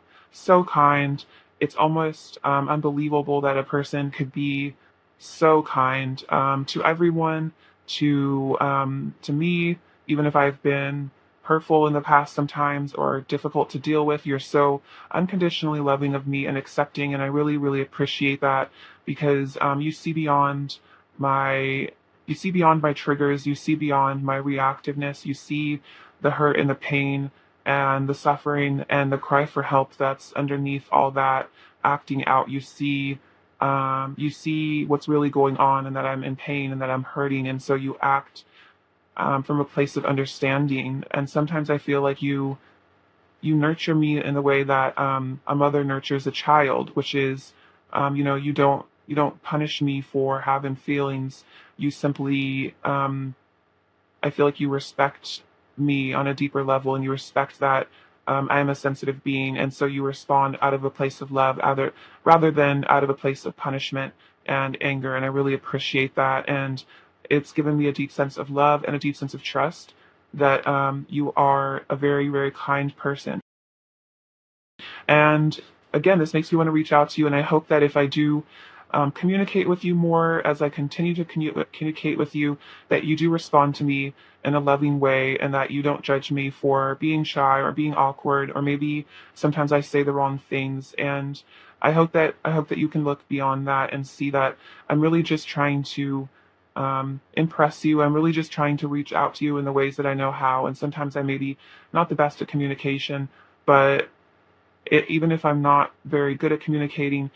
kind. It's almost unbelievable that a person could be so kind to everyone, to me, even if I've been hurtful in the past sometimes or difficult to deal with. You're so unconditionally loving of me and accepting, and I really, really appreciate that because my you see beyond my triggers, you see beyond my reactiveness, you see the hurt and the pain and the suffering and the cry for help that's underneath all that acting out. You see what's really going on, and that I'm in pain and that I'm hurting, and so you act from a place of understanding. And sometimes I feel like you nurture me in the way that a mother nurtures a child, which is, you don't punish me for having feelings. You simply, I feel like you respect me on a deeper level, and you respect that I am a sensitive being, and so you respond out of a place of love, rather than out of a place of punishment and anger. And I really appreciate that, and it's given me a deep sense of love and a deep sense of trust that you are a very, very kind person. And again, this makes me want to reach out to you. And I hope that if I do communicate with you more, as I continue to communicate with you, that you do respond to me in a loving way, and that you don't judge me for being shy or being awkward, or maybe sometimes I say the wrong things. And I hope that you can look beyond that and see that I'm really just trying to impress you. I'm really just trying to reach out to you in the ways that I know how. And sometimes I may be not the best at communication, but even if I'm not very good at communicating,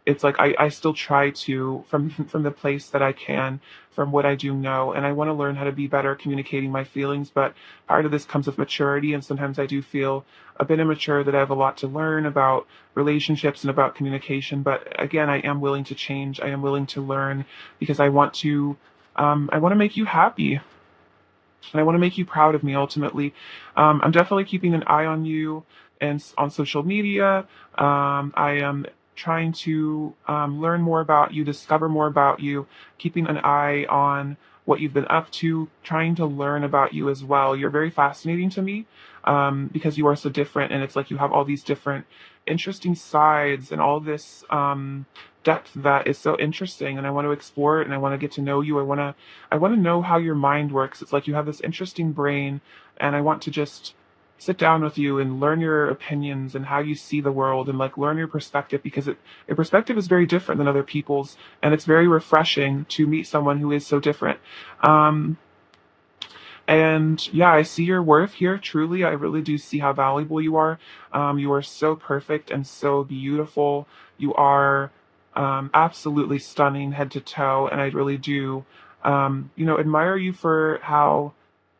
it's like I still try to from the place that I can, from what I do know, and I want to learn how to be better at communicating my feelings. But part of this comes with maturity, and sometimes I do feel a bit immature, that I have a lot to learn about relationships and about communication. But again, I am willing to change. I am willing to learn because I want to make you happy. And I want to make you proud of me ultimately. I'm definitely keeping an eye on you and on social media. I am trying to learn more about you, discover more about you, keeping an eye on what you've been up to, trying to learn about you as well. You're very fascinating to me because you are so different, and it's like you have all these different interesting sides and all this depth that is so interesting, and I want to explore it, and I want to get to know you. I want to know how your mind works. It's like you have this interesting brain, and I want to just sit down with you and learn your opinions and how you see the world, and like learn your perspective, because your perspective is very different than other people's, and it's very refreshing to meet someone who is so different. Um, and yeah, I see your worth here. Truly, I really do see how valuable you are. You are so perfect and so beautiful. You are absolutely stunning head to toe. And I really do, admire you for how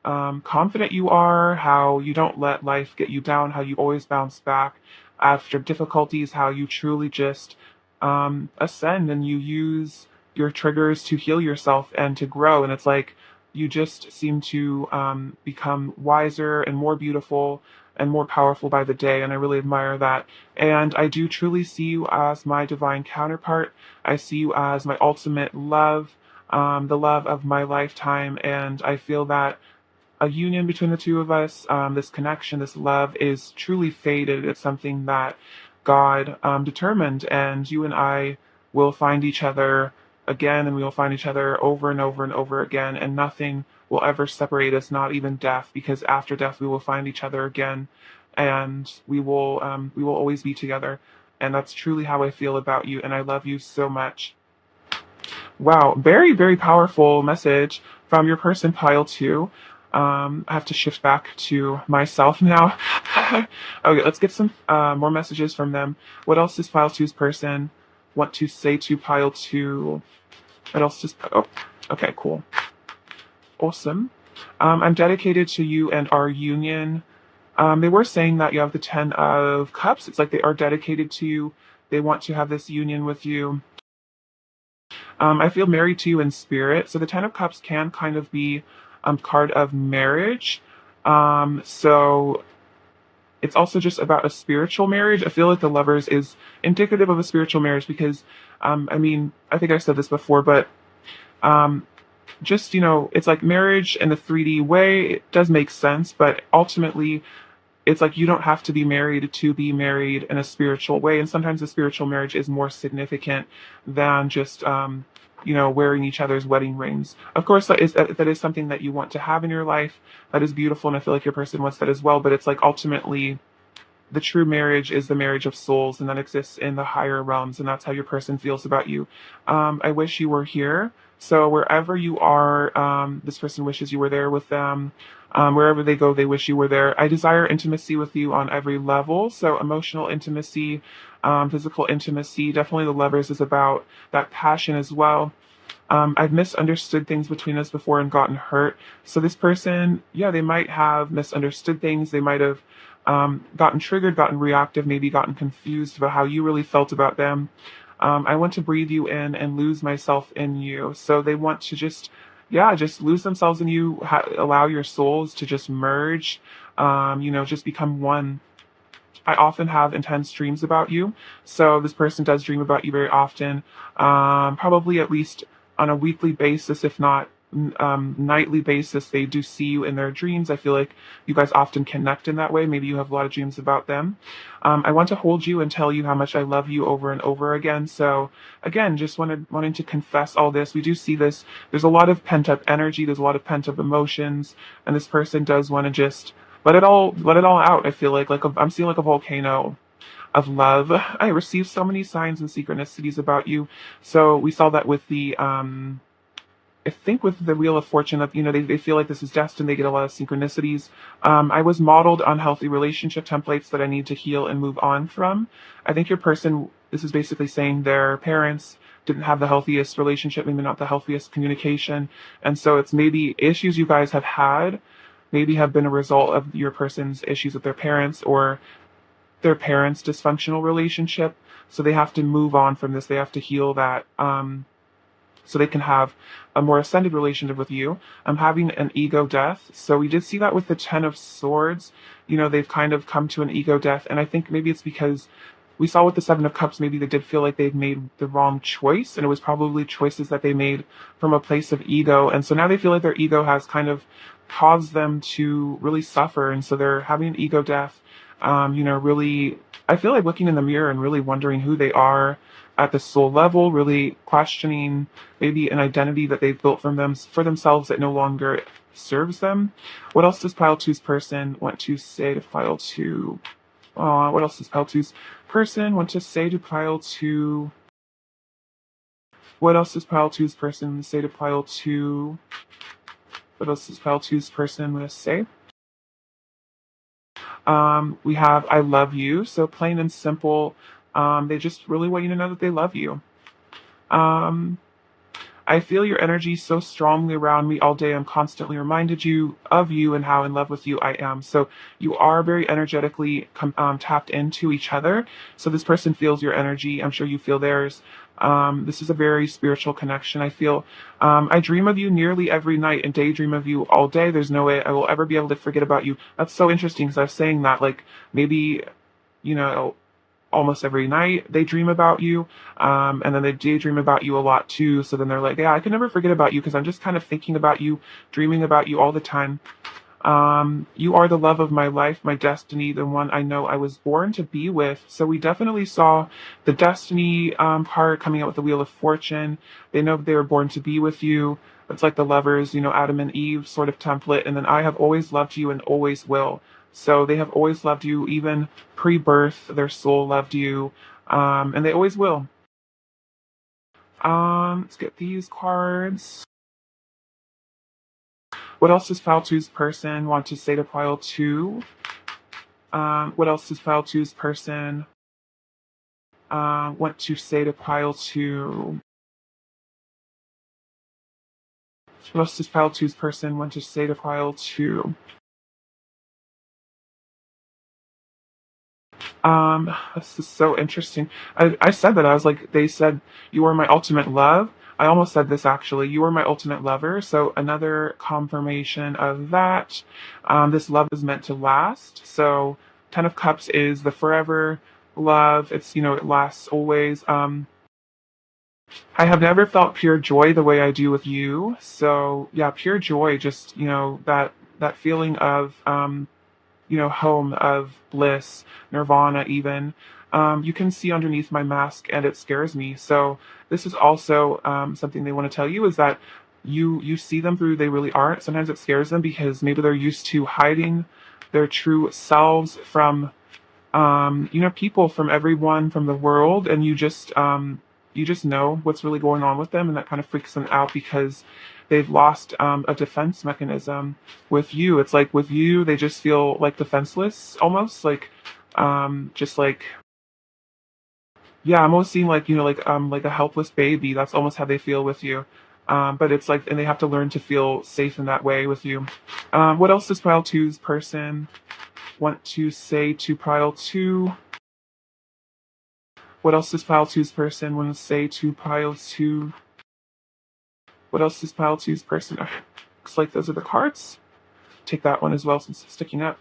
confident you are, how you don't let life get you down, how you always bounce back after difficulties, how you truly just ascend, and you use your triggers to heal yourself and to grow. And it's like you just seem to become wiser and more beautiful and more powerful by the day. And I really admire that. And I do truly see you as my divine counterpart. I see you as my ultimate love, the love of my lifetime. And I feel that a union between the two of us, this connection, this love is truly fated. It's something that God determined, and you and I will find each other again, and we will find each other over and over and over again, and nothing will ever separate us, not even death, because after death we will find each other again, and we will always be together. And that's truly how I feel about you, and I love you so much. Wow, very, very powerful message from your person, pile two. I have to shift back to myself now. Okay, let's get some more messages from them. What else does pile two's person want to say to pile two? What else does, oh, okay, cool. Awesome. I'm dedicated to you and our union. They were saying that you have the Ten of Cups. It's like they are dedicated to you. They want to have this union with you. I feel married to you in spirit. So the Ten of Cups can kind of be card of marriage. So it's also just about a spiritual marriage. I feel like the Lovers is indicative of a spiritual marriage because, I think I said this before, but um, just, it's like marriage in the 3D way. It does make sense, but ultimately, it's like you don't have to be married in a spiritual way. And sometimes a spiritual marriage is more significant than just wearing each other's wedding rings. Of course, that is something that you want to have in your life. That is beautiful, and I feel like your person wants that as well. But it's like ultimately the true marriage is the marriage of souls, and that exists in the higher realms, and that's how your person feels about you. I wish you were here. So wherever you are, this person wishes you were there with them. Wherever they go, they wish you were there. I desire intimacy with you on every level. So emotional intimacy, physical intimacy. Definitely the Lovers is about that passion as well. I've misunderstood things between us before and gotten hurt. So this person, yeah, they might have misunderstood things. They might have gotten triggered, gotten reactive, maybe gotten confused about how you really felt about them. I want to breathe you in and lose myself in you. So they want to just lose themselves in you, allow your souls to just merge, just become one. I often have intense dreams about you. So this person does dream about you very often, probably at least on a weekly basis, if not nightly basis. They do see you in their dreams. I feel like you guys often connect in that way. Maybe you have a lot of dreams about them. I want to hold you and tell you how much I love you over and over again. So again, just wanting to confess all this. We do see this. There's a lot of pent up energy. There's a lot of pent up emotions, and this person does want to just let it all out. I feel like I'm seeing like a volcano of love. I received so many signs and synchronicities about you. So we saw that with the I think with the Wheel of Fortune, that they feel like this is destined. They get a lot of synchronicities. I was modeled unhealthy relationship templates that I need to heal and move on from. I think your person This is basically saying their parents didn't have the healthiest relationship, maybe not the healthiest communication. And so it's maybe issues you guys have had, maybe have been a result of your person's issues with their parents or their parents' dysfunctional relationship. So they have to move on from this. They have to heal that. So they can have a more ascended relationship with you. I'm having an ego death. So we did see that with the Ten of Swords. You know, they've kind of come to an ego death. And I think maybe it's because we saw with the Seven of Cups, maybe they did feel like they'd made the wrong choice. And it was probably choices that they made from a place of ego. And so now they feel like their ego has kind of caused them to really suffer. And so they're having an ego death. Really, I feel like looking in the mirror and really wondering who they are at the soul level, really questioning maybe an identity that they've built for themselves that no longer serves them. What else does pile two's person want to say to pile two? What else does pile two's person want to say to pile two? What else does pile two's person say to pile two? What else does pile two's person want to say? We have I love you. So plain and simple. They just really want you to know that they love you. Um, I feel your energy so strongly around me all day. I'm constantly reminded of you and how in love with you I am. So you are very energetically tapped into each other. So this person feels your energy. I'm sure you feel theirs. This is a very spiritual connection. I feel I dream of you nearly every night and daydream of you all day. There's no way I will ever be able to forget about you. That's so interesting because I was saying that like maybe, you know, almost every night they dream about you, and then they daydream about you a lot too. So then they're like, yeah, I can never forget about you because I'm just kind of thinking about you, dreaming about you all the time. You are the love of my life, my destiny, the one I know I was born to be with. So we definitely saw the destiny part coming out with the Wheel of Fortune. They know they were born to be with you. It's like the lovers, Adam and Eve sort of template. And then I have always loved you and always will. So they have always loved you, even pre-birth. Their soul loved you, and they always will. Let's get these cards. What else does Pile Two's person want to say to Pile Two? What else does Pile Two's person want to say to Pile Two? What else does Pile Two's person want to say to Pile Two? This is so interesting. I said that. I was like, they said, you are my ultimate love. I almost said this actually. You are my ultimate lover. So another confirmation of that. This love is meant to last. So Ten of Cups is the forever love. It's, it lasts always. I have never felt pure joy the way I do with you. So yeah, pure joy, just, that feeling of, home, of bliss, nirvana even. You can see underneath my mask and it scares me. So this is also something they want to tell you is that you see them through who they really aren't. Sometimes it scares them because maybe they're used to hiding their true selves from people, from everyone, from the world, and you just know what's really going on with them, and that kind of freaks them out because they've lost a defense mechanism with you. It's like with you, they just feel like defenseless, almost just like, yeah, I'm almost seeing like a helpless baby. That's almost how they feel with you. But it's like, and they have to learn to feel safe in that way with you. What else does Pile Two's person want to say to Pile Two? What else does Pile Two's person want to say to Pile Two? What else does Pile Two's person? Looks like those are the cards. Take that one as well since it's sticking up.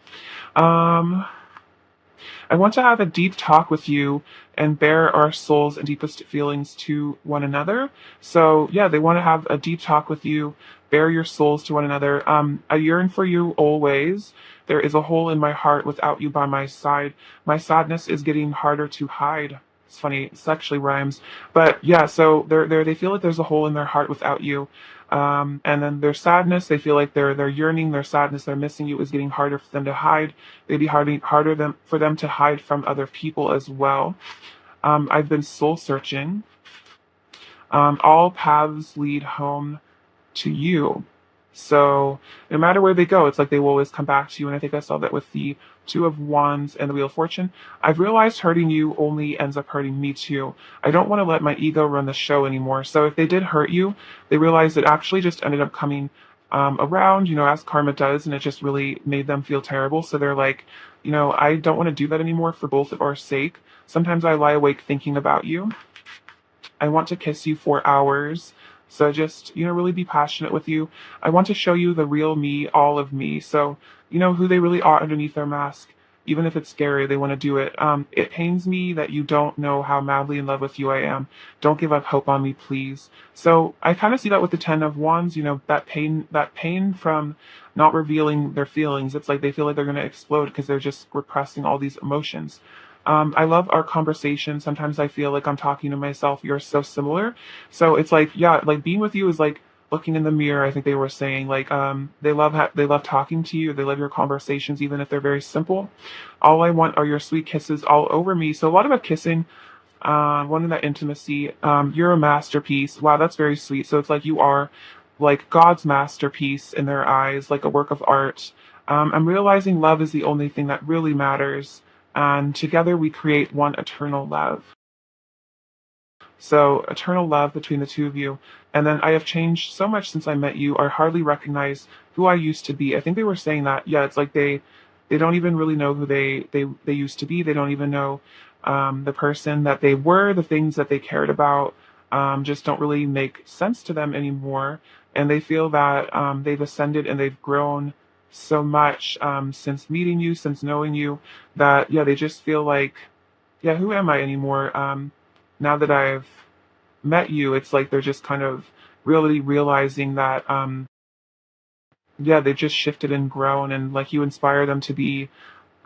I want to have a deep talk with you and bare our souls and deepest feelings to one another. So yeah, they want to have a deep talk with you, bare your souls to one another. I yearn for you always. There is a hole in my heart without you by my side. My sadness is getting harder to hide. It's funny, it actually rhymes. But yeah, so they feel like there's a hole in their heart without you. And then their sadness, they feel like they're yearning, their sadness, they're missing you is getting harder for them to hide. Maybe harder for them to hide from other people as well. I've been soul searching. All paths lead home to you. So no matter where they go, it's like they will always come back to you. And I think I saw that with the Two of Wands, and the Wheel of Fortune. I've realized hurting you only ends up hurting me too. I don't want to let my ego run the show anymore. So if they did hurt you, they realized it actually just ended up coming around, as karma does, and it just really made them feel terrible. So they're like, I don't want to do that anymore for both of our sake. Sometimes I lie awake thinking about you. I want to kiss you for hours. So just, really be passionate with you. I want to show you the real me, all of me. So, who they really are underneath their mask. Even if it's scary, they want to do it. It pains me that you don't know how madly in love with you I am. Don't give up hope on me, please. So I kind of see that with the Ten of Wands, that pain from not revealing their feelings. It's like they feel like they're going to explode because they're just repressing all these emotions. I love our conversation. Sometimes I feel like I'm talking to myself. You're so similar. So it's like, yeah, like being with you is like looking in the mirror. I think they were saying like, they love talking to you. They love your conversations, even if they're very simple. All I want are your sweet kisses all over me. So a lot about kissing, wanting that intimacy. You're a masterpiece. Wow, that's very sweet. So it's like you are like God's masterpiece in their eyes, like a work of art. I'm realizing love is the only thing that really matters, and together we create one eternal love. So, eternal love between the two of you. And then I have changed so much since I met you. I hardly recognize who I used to be. I think they were saying that. Yeah, it's like they don't even really know who they used to be. They don't even know the person that they were. The things that they cared about just don't really make sense to them anymore. And they feel that they've ascended and they've grown so much since meeting you, since knowing you, that yeah, they just feel like, yeah, who am I anymore? Now that I've met you, it's like they're just kind of really realizing that, yeah, they just shifted and grown, and like you inspire them to be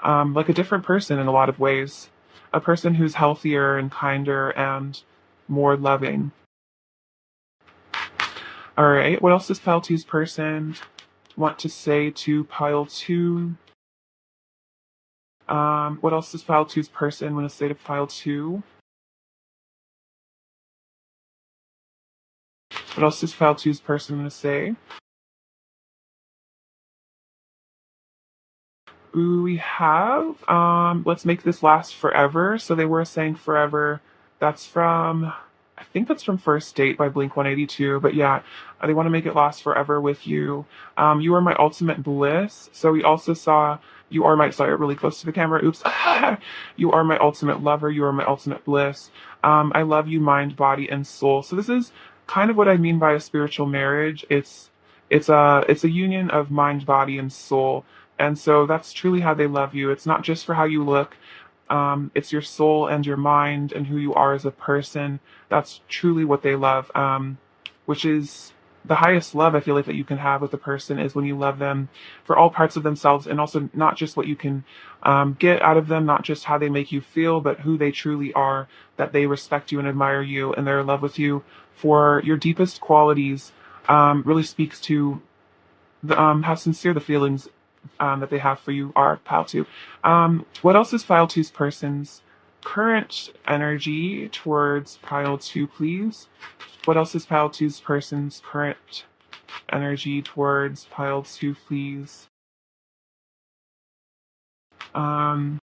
like a different person in a lot of ways, a person who's healthier and kinder and more loving. All right, what else does Pile Two's person want to say to Pile Two? What else does Pile Two's person want to say to Pile Two? What else does Pile Two's person want to say? Ooh, we have let's make this last forever. So they were saying forever. That's from, I think that's from First Date by Blink 182. But yeah, they want to make it last forever with you. You are my ultimate bliss. So we also saw you are my, sorry, really close to the camera. Oops. You are my ultimate lover. You are my ultimate bliss. I love you, mind, body, and soul. So this is kind of what I mean by a spiritual marriage. It's a union of mind, body, and soul. And so that's truly how they love you. It's not just for how you look. It's your soul and your mind and who you are as a person. That's truly what they love. Which is the highest love I feel like that you can have with a person is when you love them for all parts of themselves, and also not just what you can get out of them, not just how they make you feel, but who they truly are, that they respect you and admire you and they're in love with you for your deepest qualities. Really speaks to how sincere the feelings that they have for you are, Pile 2. What else is Pile Two's person's current energy towards Pile 2, please? What else is Pile Two's person's current energy towards Pile 2, please? Um,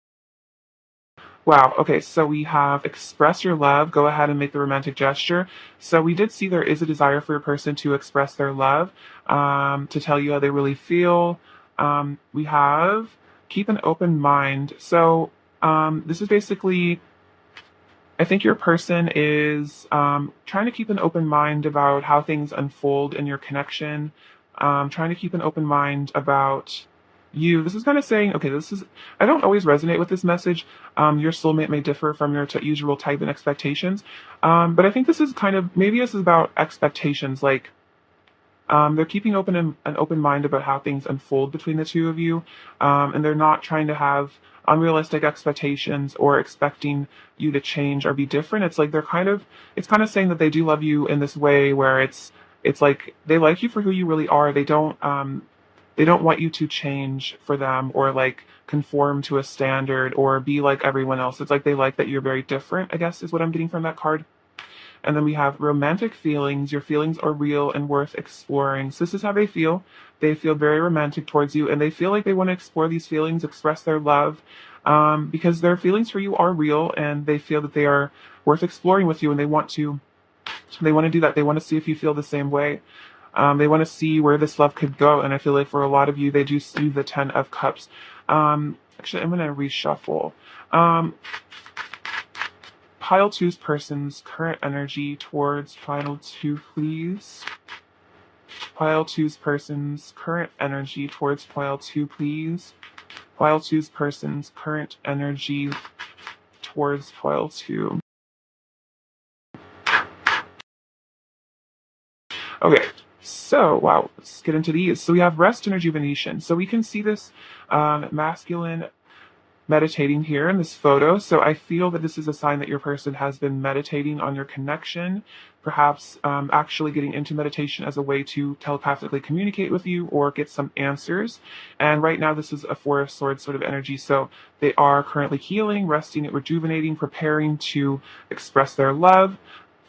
Wow. Okay. So we have express your love. Go ahead and make the romantic gesture. So we did see there is a desire for a person to express their love, to tell you how they really feel. We have keep an open mind. So this is basically, I think your person is trying to keep an open mind about how things unfold in your connection, trying to keep an open mind about you. This is kind of saying, okay, I don't always resonate with this message. Your soulmate may differ from your usual type and expectations. But I think this is kind of, maybe this is about expectations. Like, they're keeping an open mind about how things unfold between the two of you, and they're not trying to have unrealistic expectations or expecting you to change or be different. It's like it's kind of saying that they do love you in this way where it's like they like you for who you really are. They don't want you to change for them or like conform to a standard or be like everyone else. It's like they like that you're very different, I guess is what I'm getting from that card. And then we have romantic feelings. Your feelings are real and worth exploring. So this is how they feel. They feel very romantic towards you, and they feel like they want to explore these feelings, express their love, because their feelings for you are real, and they feel that they are worth exploring with you, and they want to do that. They want to see if you feel the same way. They want to see where this love could go, and I feel like for a lot of you, they do see the Ten of Cups. Actually, I'm going to reshuffle. Pile two's person's current energy towards pile two, please. Pile two's person's current energy towards pile two, please. Pile two's person's current energy towards pile two. Okay, so wow, let's get into these. So we have rest and rejuvenation. So we can see this masculine meditating here in this photo. So I feel that this is a sign that your person has been meditating on your connection, perhaps actually getting into meditation as a way to telepathically communicate with you or get some answers. And right now, this is a Four of Swords sort of energy. So they are currently healing, resting, rejuvenating, preparing to express their love.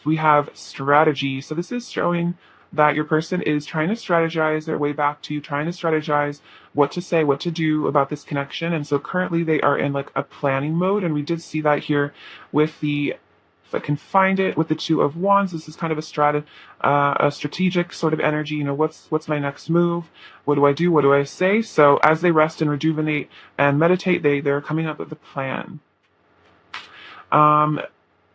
We have strategy. So this is showing that your person is trying to strategize their way back to you, trying to strategize what to say, what to do about this connection. And so currently they are in like a planning mode. And we did see that here with the, if I can find it, with the Two of Wands. This is kind of a strategic sort of energy. You know, what's my next move? What do I do? What do I say? So as they rest and rejuvenate and meditate, they're coming up with a plan.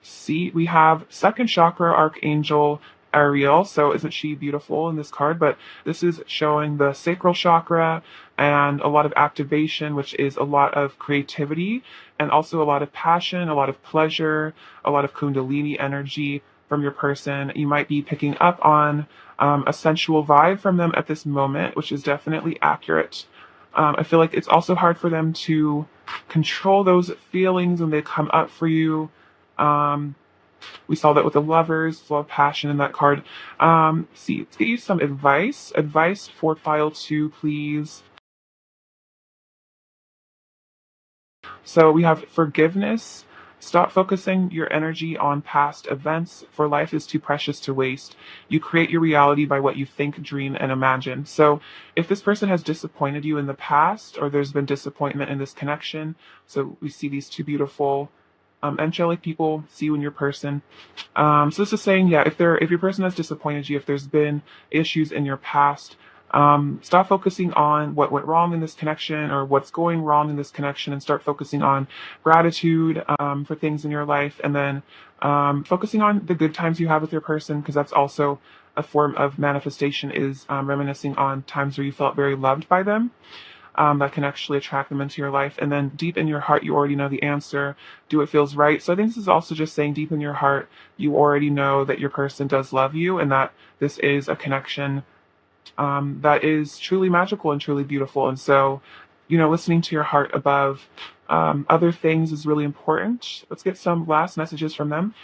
See, we have second chakra archangel Ariel. So isn't she beautiful in this card? But this is showing the sacral chakra and a lot of activation, which is a lot of creativity and also a lot of passion, a lot of pleasure, a lot of kundalini energy from your person. You might be picking up on a sensual vibe from them at this moment, which is definitely accurate. I feel like it's also hard for them to control those feelings when they come up for you. We saw that with the Lovers, love, passion in that card. See, let's get you some advice. Advice for pile two, please. So we have forgiveness. Stop focusing your energy on past events, for life is too precious to waste. You create your reality by what you think, dream, and imagine. So if this person has disappointed you in the past, or there's been disappointment in this connection, so we see these two beautiful angelic people see you in your person. So this is saying, yeah, if your person has disappointed you, if there's been issues in your past, stop focusing on what went wrong in this connection or what's going wrong in this connection, and start focusing on gratitude for things in your life, and then focusing on the good times you have with your person, because that's also a form of manifestation, is reminiscing on times where you felt very loved by them. That can actually attract them into your life. And then deep in your heart, you already know the answer. Do what feels right. So I think this is also just saying deep in your heart, you already know that your person does love you, and that this is a connection that is truly magical and truly beautiful. And so, you know, listening to your heart above other things is really important. Let's get some last messages from them.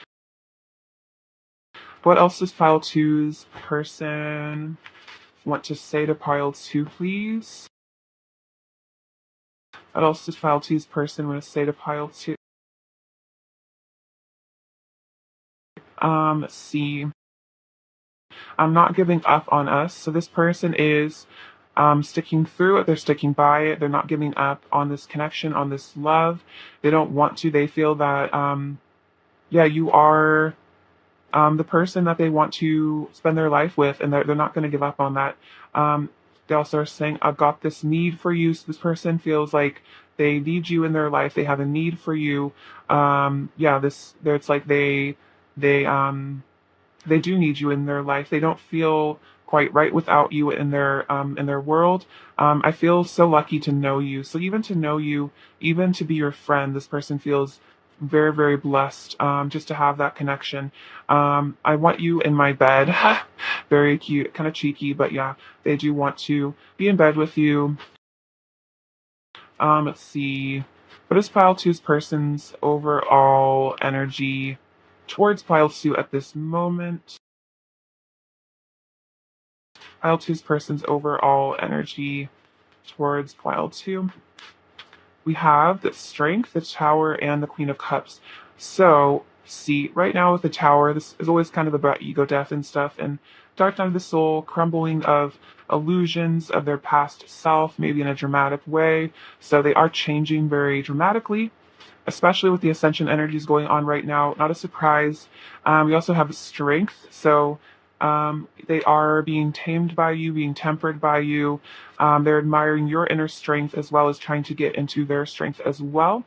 What else does pile two's person want to say to pile two, please? What else does pile two's person want to say to pile two? Let's see. I'm not giving up on us. So this person is sticking through it. They're sticking by it. They're not giving up on this connection, on this love. They don't want to. They feel that, yeah, you are the person that they want to spend their life with, and they're not going to give up on that. They also are saying, I've got this need for you. So this person feels like they need you in their life. They have a need for you. Yeah, it's like they do need you in their life. They don't feel quite right without you in their world. I feel so lucky to know you. So even to know you, even to be your friend, this person feels very, very blessed just to have that connection. I want you in my bed. Very cute, kind of cheeky, but yeah, they do want to be in bed with you. Let's see. What is pile two's person's overall energy towards pile two at this moment? Pile two's person's overall energy towards pile two. We have the Strength, the Tower, and the Queen of Cups. So See, right now with the Tower, this is always kind of about ego death and stuff, and dark night of the soul, crumbling of illusions of their past self, maybe in a dramatic way. So they are changing very dramatically, especially with the ascension energies going on right now. Not a surprise. We also have strength. So they are being tamed by you, being tempered by you. They're admiring your inner strength as well as trying to get into their strength as well.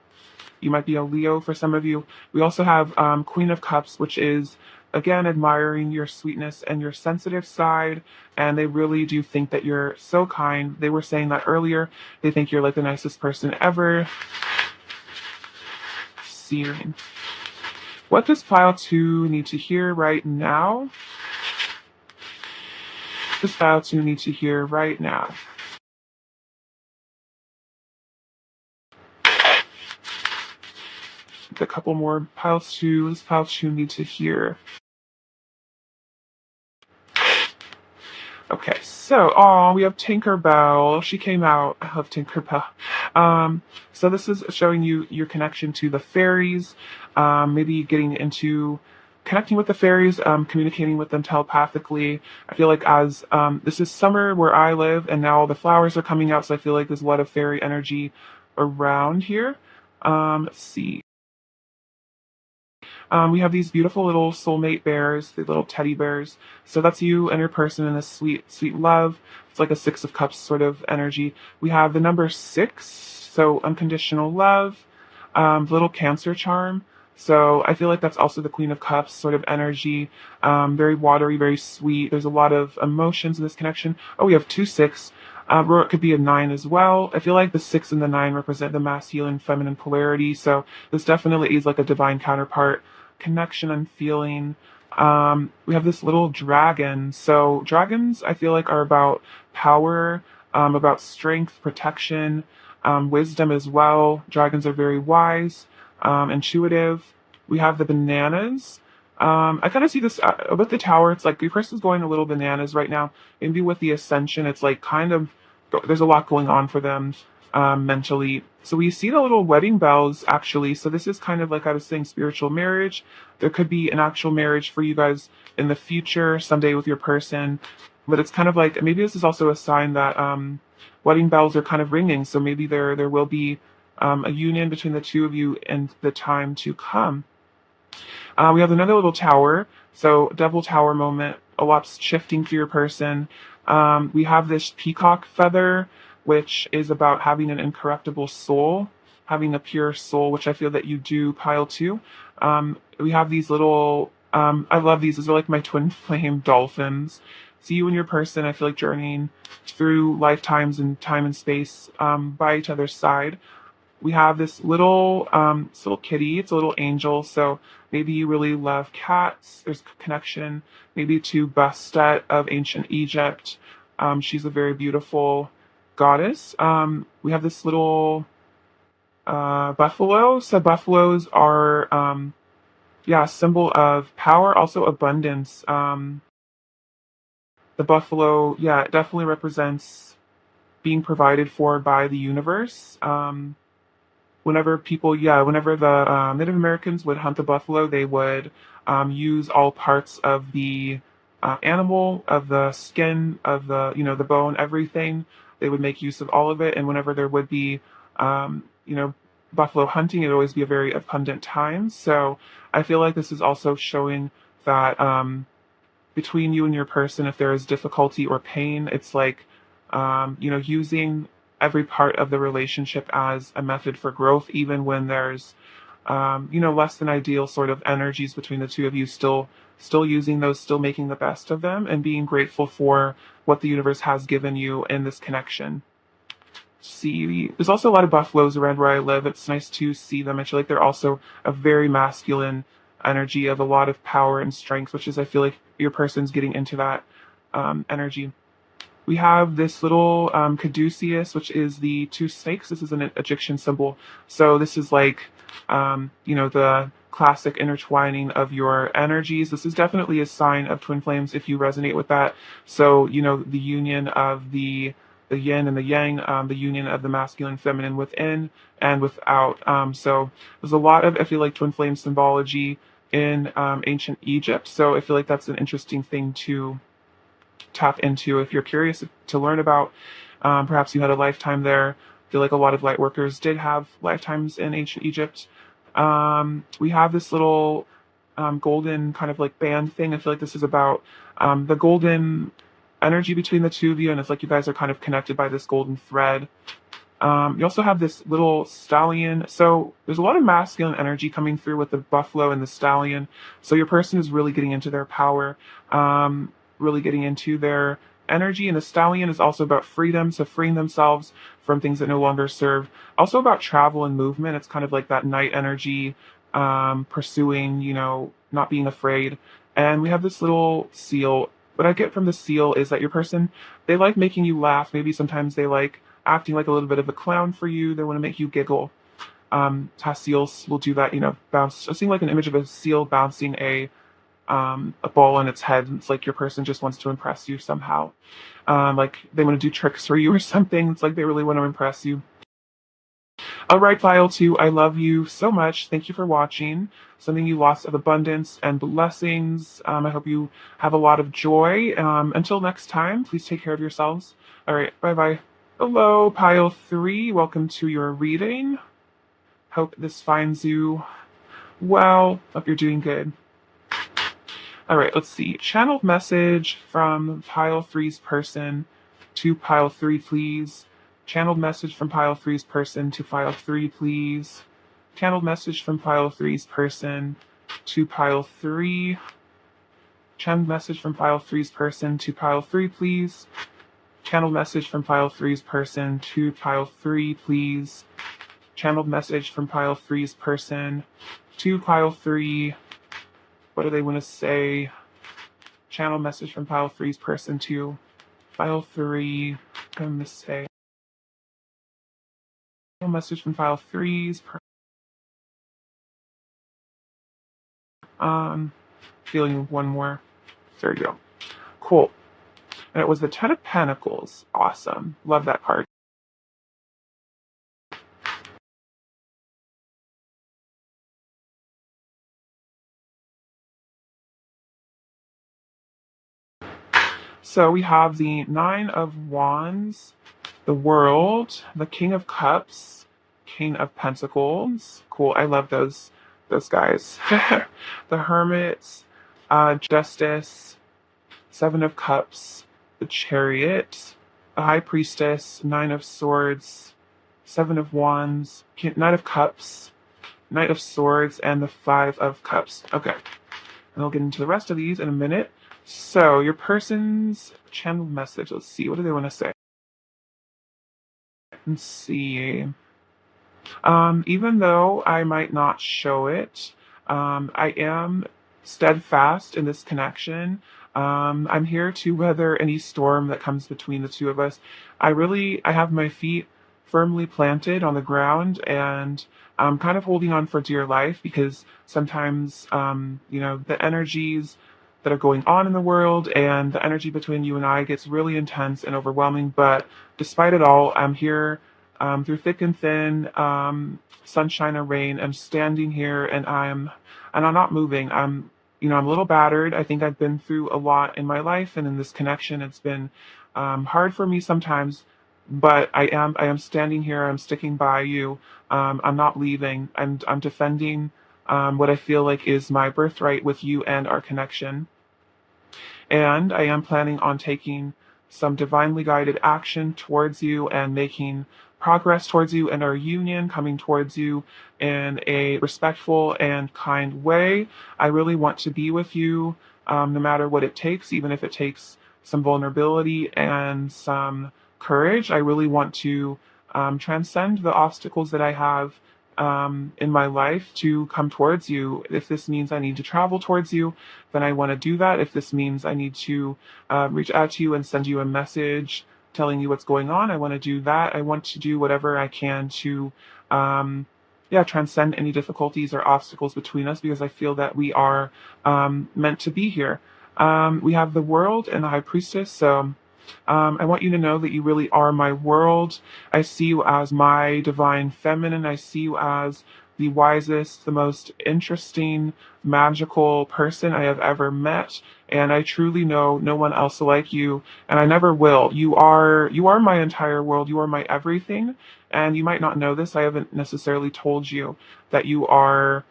You might be a Leo for some of you. We also have Queen of Cups, which is again admiring your sweetness and your sensitive side, and they really do think that you're so kind. They were saying that earlier. They think you're like the nicest person ever. Searing. What does pile 2 need to hear right now? This pile 2 need to hear right now. A couple more piles 2. This pile 2 need to hear. Okay, so we have Tinkerbell. She came out. I love Tinkerbell. So this is showing you your connection to the fairies. Maybe getting into connecting with the fairies, communicating with them telepathically. I feel like as this is summer where I live, and now the flowers are coming out, so I feel like there's a lot of fairy energy around here. Let's see. We have these beautiful little soulmate bears, the little teddy bears. So that's you and your person in this sweet, sweet love. It's like a 6 of Cups sort of energy. We have the number 6, so unconditional love, little Cancer charm. So I feel like that's also the Queen of Cups sort of energy. Very watery, very sweet. There's a lot of emotions in this connection. Oh, we have 2 6. Or it could be a 9 as well. I feel like the 6 and the 9 represent the masculine, feminine polarity. So this definitely is like a divine counterpart connection I'm feeling. We have this little dragon. So dragons, I feel like, are about power, about strength, protection, wisdom as well. Dragons are very wise, intuitive. We have the bananas. I kind of see this with the Tower. It's like your person's going a little bananas right now. Maybe with the ascension, it's like kind of there's a lot going on for them mentally. So we see the little wedding bells actually. So this is kind of like I was saying, spiritual marriage. There could be an actual marriage for you guys in the future someday with your person, but it's kind of like maybe this is also a sign that wedding bells are kind of ringing. So maybe there will be a union between the two of you in the time to come. We have another little tower, so double tower moment. A lot's shifting for your person. We have this peacock feather, which is about having an incorruptible soul, having a pure soul, which I feel that you do, pile 2. We have these little, I love these. These are like my twin flame dolphins. See you and your person, I feel like journeying through lifetimes and time and space by each other's side. We have this little kitty. It's a little angel. So maybe you really love cats. There's a connection maybe to Bastet of ancient Egypt. She's a very beautiful goddess. We have this little buffalo. So buffaloes are yeah, a symbol of power, also abundance. The buffalo, yeah, it definitely represents being provided for by the universe. Whenever the Native Americans would hunt the buffalo, they would use all parts of the animal, of the skin, of the bone, everything. They would make use of all of it. And whenever there would be, buffalo hunting, it would always be a very abundant time. So I feel like this is also showing that between you and your person, if there is difficulty or pain, it's like, using every part of the relationship as a method for growth, even when there's, less than ideal sort of energies between the two of you, still using those, still making the best of them, and being grateful for what the universe has given you in this connection. See, there's also a lot of buffaloes around where I live. It's nice to see them. I feel like they're also a very masculine energy of a lot of power and strength, which is, I feel like your person's getting into that energy. We have this little caduceus, which is the 2 snakes. This is an Egyptian symbol. So this is like, the classic intertwining of your energies. This is definitely a sign of twin flames if you resonate with that. So, the union of the yin and the yang, the union of the masculine, feminine within and without. So there's a lot of, I feel like, twin flame symbology in ancient Egypt. So I feel like that's an interesting thing to tap into if you're curious to learn about. Perhaps you had a lifetime there. I feel like a lot of light workers did have lifetimes in ancient Egypt. We have this little golden kind of like band thing. I feel like this is about the golden energy between the two of you, and it's like you guys are kind of connected by this golden thread. You also have this little stallion. So there's a lot of masculine energy coming through with the buffalo and the stallion. So your person is really getting into their power, really getting into their energy. And the stallion is also about freedom, so freeing themselves from things that no longer serve. Also about travel and movement. It's kind of like that night energy, pursuing, not being afraid. And we have this little seal. What I get from the seal is that your person, they like making you laugh. Maybe sometimes they like acting like a little bit of a clown for you. They want to make you giggle. Seals will do that, bounce. I'm seeing like an image of a seal bouncing a ball on its head. It's like your person just wants to impress you somehow. Like they want to do tricks for you or something. It's like they really want to impress you. All right, File 2, I love you so much. Thank you for watching. Sending you lots of abundance and blessings. I hope you have a lot of joy. Until next time, please take care of yourselves. All right, bye-bye. Hello, Pile 3. Welcome to your reading. Hope this finds you well. Hope you're doing good. All right, let's see. Channeled message from Pile 3's person to Pile 3, please. Channeled message from Pile 3's person to Pile 3, please. Channeled message from Pile 3's person to Pile 3. Channeled message from Pile 3's person to Pile 3, please. Channeled message from Pile 3's person to Pile 3, please. Channeled message from Pile 3's person to Pile 3. What do they want to say? Channel message from Pile 3's person to Pile 3. I'm going to say. Channel message from Pile 3's feeling one more. There you go. Cool. And it was the Ten of Pentacles. Awesome. Love that card. So we have the Nine of Wands, the World, the King of Cups, King of Pentacles. Cool. I love those guys. The Hermit, Justice, Seven of Cups, the Chariot, the High Priestess, Nine of Swords, Seven of Wands, Knight of Cups, Knight of Swords, and the Five of Cups. Okay. And I'll get into the rest of these in a minute. So, your person's channeled message. Let's see. What do they want to say? Let's see. Even though I might not show it, I am steadfast in this connection. I'm here to weather any storm that comes between the two of us. I have my feet firmly planted on the ground, and I'm kind of holding on for dear life because sometimes, the energies that are going on in the world and the energy between you and I gets really intense and overwhelming. But despite it all, I'm here through thick and thin, sunshine or rain. I'm standing here and I'm not moving. I'm a little battered. I think I've been through a lot in my life, and in this connection, it's been hard for me sometimes. But I am standing here. I'm sticking by you. I'm not leaving. I'm defending what I feel like is my birthright with you and our connection. And I am planning on taking some divinely guided action towards you and making progress towards you and our union, coming towards you in a respectful and kind way. I really want to be with you no matter what it takes, even if it takes some vulnerability and some courage. I really want to transcend the obstacles that I have in my life to come towards you. If this means I need to travel towards you, then I want to do that. If this means I need to reach out to you and send you a message telling you what's going on, I want to do that. I want to do whatever I can to transcend any difficulties or obstacles between us, because I feel that we are meant to be here. We have the World and the High Priestess, so I want you to know that you really are my world. I see you as my divine feminine. I see you as the wisest, the most interesting, magical person I have ever met. And I truly know no one else like you, and I never will. You are my entire world. You are my everything. And you might not know this. I haven't necessarily told you that you are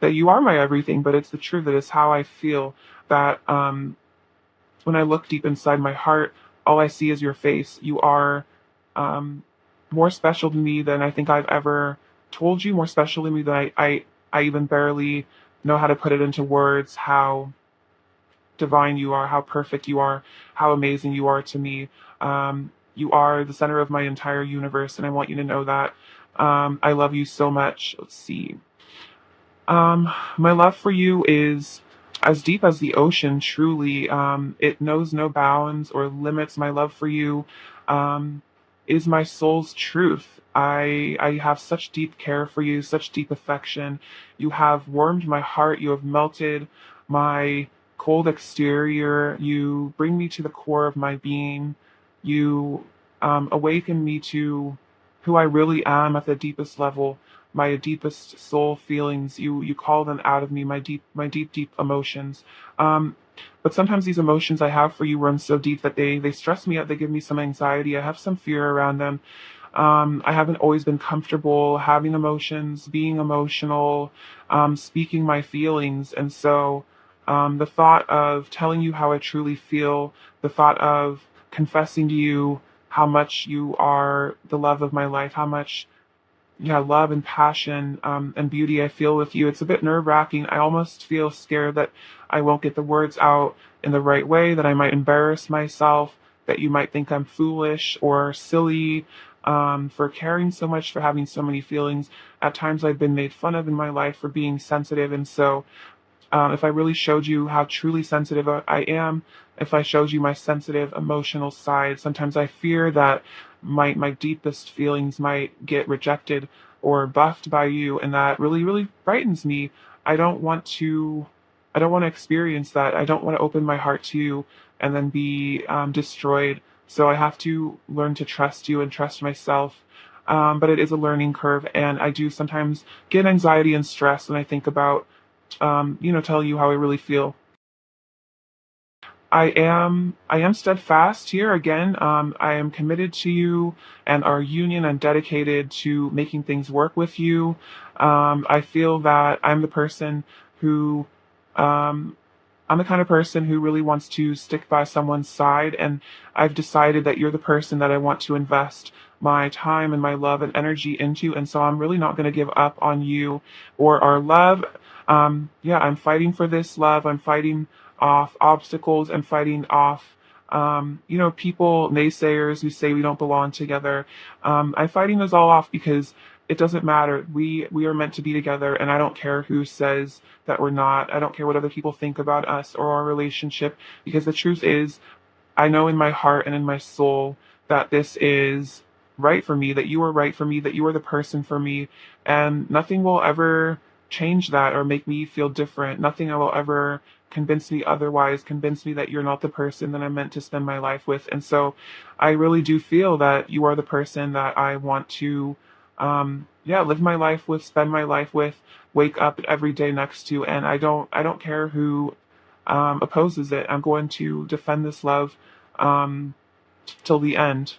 my everything, but it's the truth. That is how I feel. That when I look deep inside my heart, all I see is your face. You are um, more special to me than I think I've ever told you. More special to me than I even barely know how to put it into words. How divine you are, how perfect you are, how amazing you are to me. You are the center of my entire universe, and I want you to know that. I love you so much. Let's see. My love for you is as deep as the ocean, truly. It knows no bounds or limits. My love for you um, is my soul's truth. I have such deep care for you, such deep affection. You have warmed my heart. You have melted my cold exterior. You bring me to the core of my being. You awaken me to who I really am at the deepest level, my deepest soul feelings. You call them out of me, my deep emotions. Um, but sometimes these emotions I have for you run so deep that they stress me out. They give me some anxiety. I have some fear around them. I haven't always been comfortable having emotions, being emotional, speaking my feelings. And so the thought of telling you how I truly feel, the thought of confessing to you how much you are the love of my life, how much, yeah, love and passion and beauty I feel with you. It's a bit nerve wracking. I almost feel scared that I won't get the words out in the right way, that I might embarrass myself, that you might think I'm foolish or silly for caring so much, for having so many feelings. At times I've been made fun of in my life for being sensitive, and so if I really showed you how truly sensitive I am, if I showed you my sensitive emotional side, sometimes I fear that my deepest feelings might get rejected or buffed by you, and that really, really frightens me. I don't want to I don't want to experience that. I don't want to open my heart to you and then be destroyed. So I have to learn to trust you and trust myself. But it is a learning curve, and I do sometimes get anxiety and stress when I think about tell you how I really feel. I am steadfast here again. I am committed to you and our union. I'm dedicated to making things work with you. I feel that who um, I'm the kind of person who really wants to stick by someone's side, and I've decided that you're the person that I want to invest my time and my love and energy into, and so I'm really not going to give up on you or our love. Yeah, I'm fighting for this love. I'm fighting off obstacles and fighting off, people, naysayers who say we don't belong together. I'm fighting those all off because it doesn't matter. We are meant to be together, and I don't care who says that we're not. I don't care what other people think about us or our relationship, because the truth is, I know in my heart and in my soul that this is right for me, that you are right for me, that you are the person for me, and nothing will ever change that or make me feel different. Nothing will ever convince me otherwise, convince me that you're not the person that I'm meant to spend my life with. And so I really do feel that you are the person that I want to yeah, live my life with, spend my life with, wake up every day next to, and I don't care who opposes it. I'm going to defend this love um, till the end.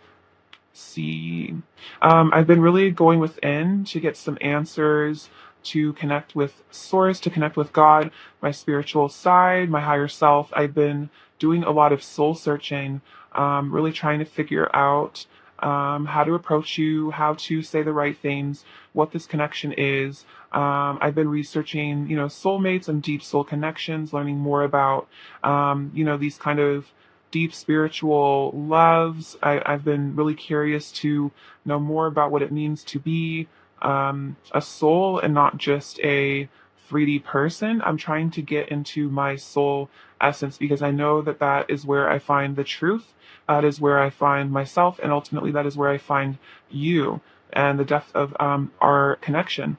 See, I've been really going within to get some answers, to connect with Source, to connect with God, my spiritual side, my higher self. I've been doing a lot of soul searching, really trying to figure out how to approach you, how to say the right things, what this connection is. I've been researching, soulmates and deep soul connections, learning more about, these kind of deep spiritual loves. I've been really curious to know more about what it means to be a soul and not just a 3D person. I'm trying to get into my soul essence because I know that that is where I find the truth. That is where I find myself, and ultimately that is where I find you and the depth of our connection.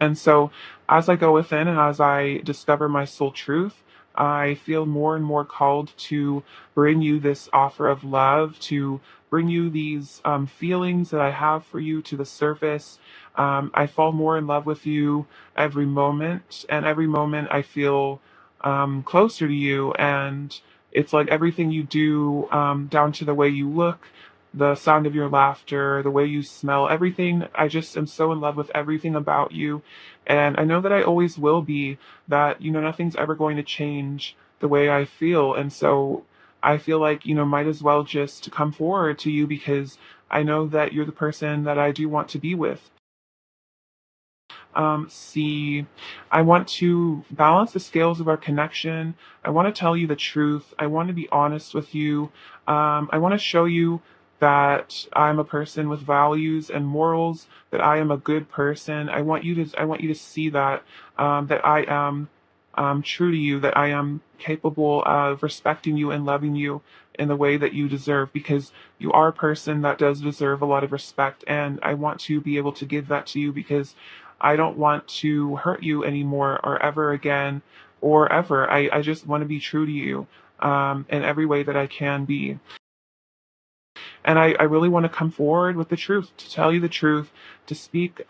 And so, as I go within and as I discover my soul truth, I feel more and more called to bring you this offer of love, to bring you these feelings that I have for you to the surface. I fall more in love with you every moment, and every moment I feel closer to you. And it's like everything you do, down to the way you look, the sound of your laughter, the way you smell, everything. I just am so in love with everything about you. And I know that I always will be, that, nothing's ever going to change the way I feel. And so I feel like, might as well just come forward to you because I know that you're the person that I do want to be with. See, I want to balance the scales of our connection. I want to tell you the truth. I want to be honest with you. I want to show you that I'm a person with values and morals, that I am a good person. I want you to see that, that I am true to you, that I am capable of respecting you and loving you in the way that you deserve, because you are a person that does deserve a lot of respect. And I want to be able to give that to you because I don't want to hurt you anymore or ever again or ever. I just want to be true to you in every way that I can be. And I really want to come forward with the truth, to tell you the truth, to speak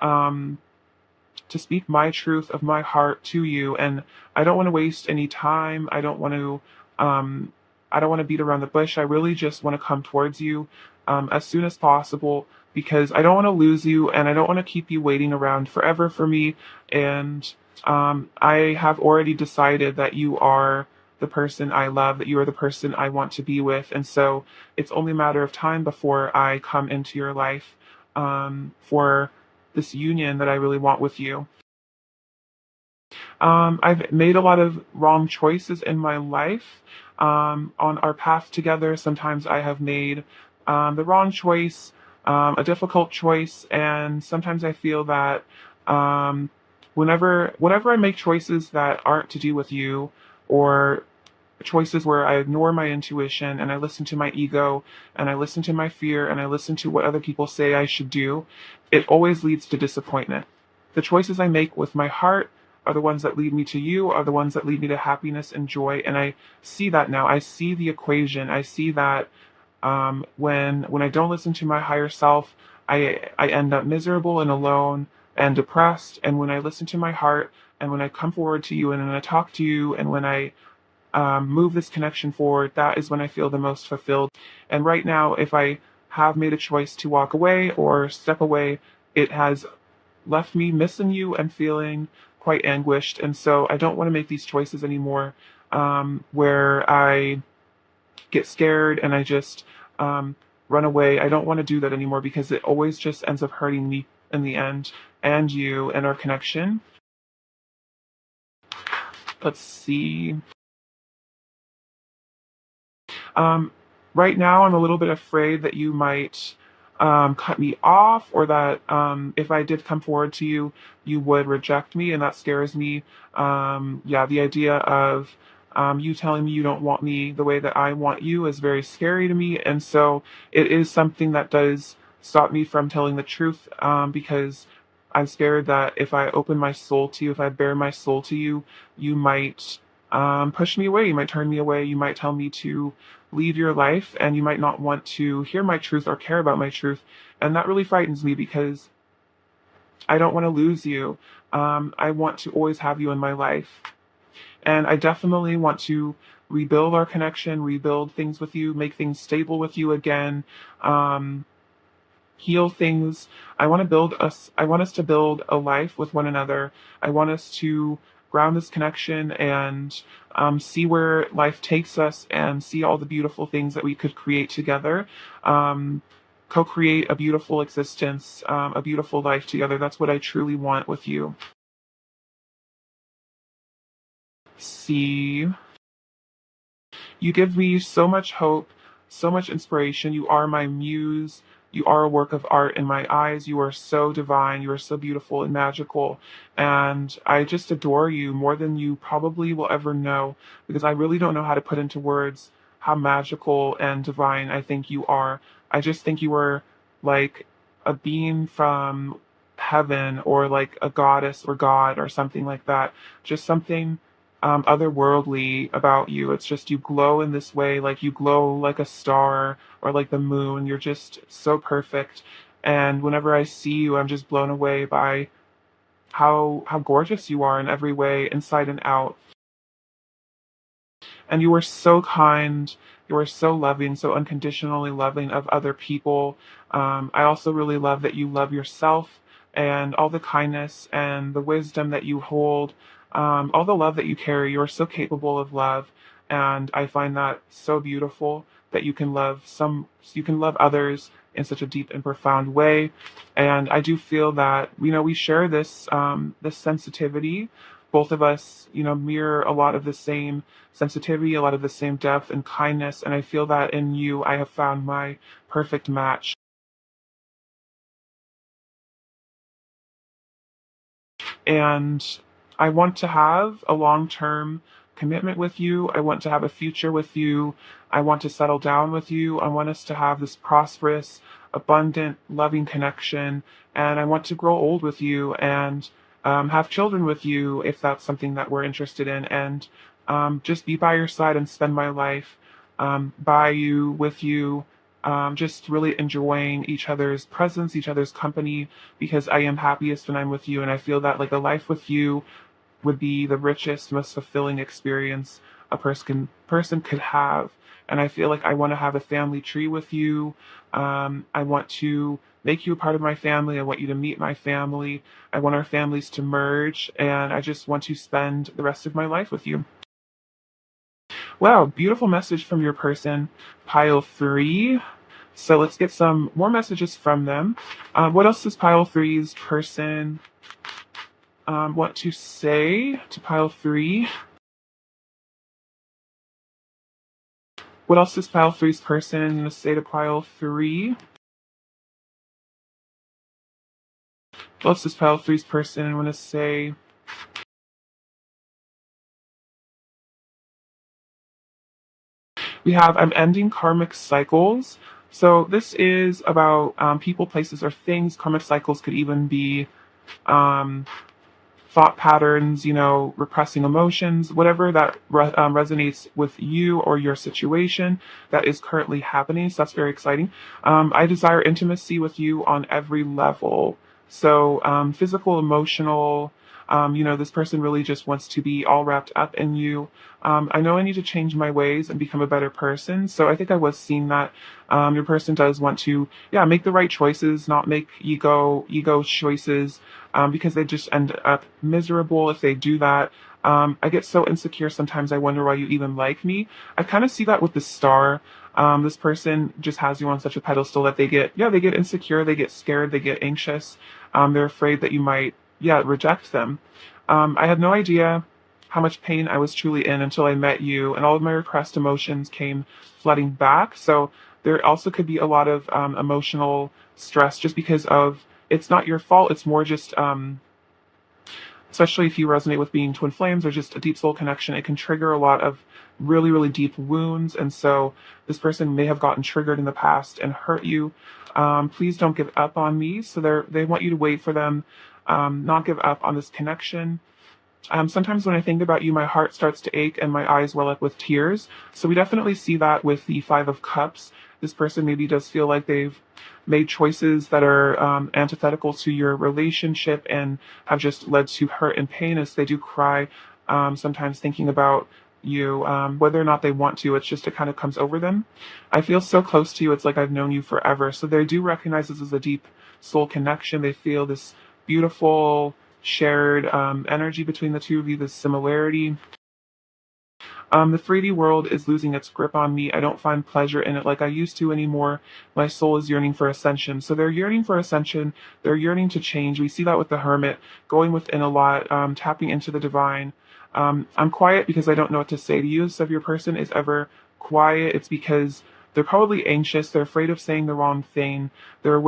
my truth of my heart to you. And I don't want to waste any time. Um I don't want to beat around the bush. I really just want to come towards you as soon as possible, because I don't want to lose you and I don't want to keep you waiting around forever for me. And I have already decided that you are the person I love, that you are the person I want to be with. And so it's only a matter of time before I come into your life for this union that I really want with you. I've made a lot of wrong choices in my life. On our path together, sometimes I have made the wrong choice, a difficult choice, and sometimes I feel that whenever I make choices that aren't to do with you, or choices where I ignore my intuition and I listen to my ego and I listen to my fear and I listen to what other people say I should do, it always leads to disappointment. The choices I make with my heart are the ones that lead me to you, are the ones that lead me to happiness and joy. And I see that now. I see the equation. I see that when I don't listen to my higher self, I end up miserable and alone and depressed. And when I listen to my heart and when I come forward to you and when I talk to you and when I move this connection forward, that is when I feel the most fulfilled. And right now, if I have made a choice to walk away or step away, it has left me missing you and feeling quite anguished. And so I don't want to make these choices anymore, where I get scared and I just run away. I don't want to do that anymore because it always just ends up hurting me in the end, and you and our connection. Let's see. Um, right now, I'm a little bit afraid that you might cut me off, or that if I did come forward to you, you would reject me, and that scares me. Yeah, the idea of you telling me you don't want me the way that I want you is very scary to me, and so it is something that does stop me from telling the truth, because I'm scared that if I open my soul to you, if I bare my soul to you, you might push me away, you might turn me away, you might tell me to leave your life, and you might not want to hear my truth or care about my truth. And that really frightens me because I don't want to lose you. I want to always have you in my life. And I definitely want to rebuild our connection, rebuild things with you, make things stable with you again. Um, Heal things. I want us to build a life with one another. I want us to ground this connection and see where life takes us and see all the beautiful things that we could create together. Um, Co-create a beautiful existence, a beautiful life together. That's what I truly want with you. See, you give me so much hope, so much inspiration. You are my muse. You are a work of art in my eyes. You are so divine. You are so beautiful and magical. And I just adore you more than you probably will ever know, because I really don't know how to put into words how magical and divine I think you are. I just think you are like a being from heaven, or like a goddess or god or something like that. Just something otherworldly about you. It's just you glow in this way, like you glow like a star or like the moon. You're just so perfect. And whenever I see you, I'm just blown away by how gorgeous you are in every way, inside and out. And you were so kind. You were so loving, so unconditionally loving of other people. I also really love that you love yourself and all the kindness and the wisdom that you hold, all the love that you carry. You are so capable of love. And I find that so beautiful that you can love others in such a deep and profound way. And I do feel that, we share this sensitivity. Both of us, mirror a lot of the same sensitivity, a lot of the same depth and kindness. And I feel that in you, I have found my perfect match. And I want to have a long-term commitment with you. I want to have a future with you. I want to settle down with you. I want us to have this prosperous, abundant, loving connection. And I want to grow old with you and have children with you if that's something that we're interested in. And just be by your side and spend my life by you, with you, just really enjoying each other's presence, each other's company, because I am happiest when I'm with you. And I feel that like a life with you would be the richest, most fulfilling experience a person could have. And I feel like I want to have a family tree with you. I want to make you a part of my family. I want you to meet my family. I want our families to merge. And I just want to spend the rest of my life with you. Wow, beautiful message from your person, pile three. So let's get some more messages from them. What else does pile three's person want to say to pile three? What else does pile three's person say to pile three? What else does pile three's person want to say? We have I'm ending karmic cycles. So this is about people, places, or things. Karmic cycles could even be um, thought patterns, repressing emotions, whatever that resonates with you or your situation that is currently happening. So that's very exciting. I desire intimacy with you on every level. So physical, emotional. This person really just wants to be all wrapped up in you. I know I need to change my ways and become a better person. So I think I was seeing that your person does want to, yeah, make the right choices, not make ego choices, because they just end up miserable if they do that. I get so insecure sometimes I wonder why you even like me. I kind of see that with the star. This person just has you on such a pedestal that they get insecure, they get scared, they get anxious. They're afraid that you might, yeah, reject them. I had no idea how much pain I was truly in until I met you, and all of my repressed emotions came flooding back. So there also could be a lot of emotional stress just because of it's not your fault. It's more just, especially if you resonate with being twin flames or just a deep soul connection, it can trigger a lot of really, really deep wounds. And so this person may have gotten triggered in the past and hurt you. Please don't give up on me. So they want you to wait for them, not give up on this connection. Sometimes when I think about you, my heart starts to ache and my eyes well up with tears. So we definitely see that with the Five of Cups. This person maybe does feel like they've made choices that are antithetical to your relationship and have just led to hurt and pain as they do cry, sometimes thinking about you, whether or not they want to. It's just it kind of comes over them. I feel so close to you. It's like I've known you forever. So they do recognize this as a deep soul connection. They feel this beautiful shared energy between the two of you, this similarity. The 3D world is losing its grip on me. I don't find pleasure in it like I used to anymore. My soul is yearning for ascension. So they're yearning for ascension. They're yearning to change. We see that with the hermit, going within a lot, tapping into the divine. I'm quiet because I don't know what to say to you. So if your person is ever quiet, it's because they're probably anxious. They're afraid of saying the wrong thing. They're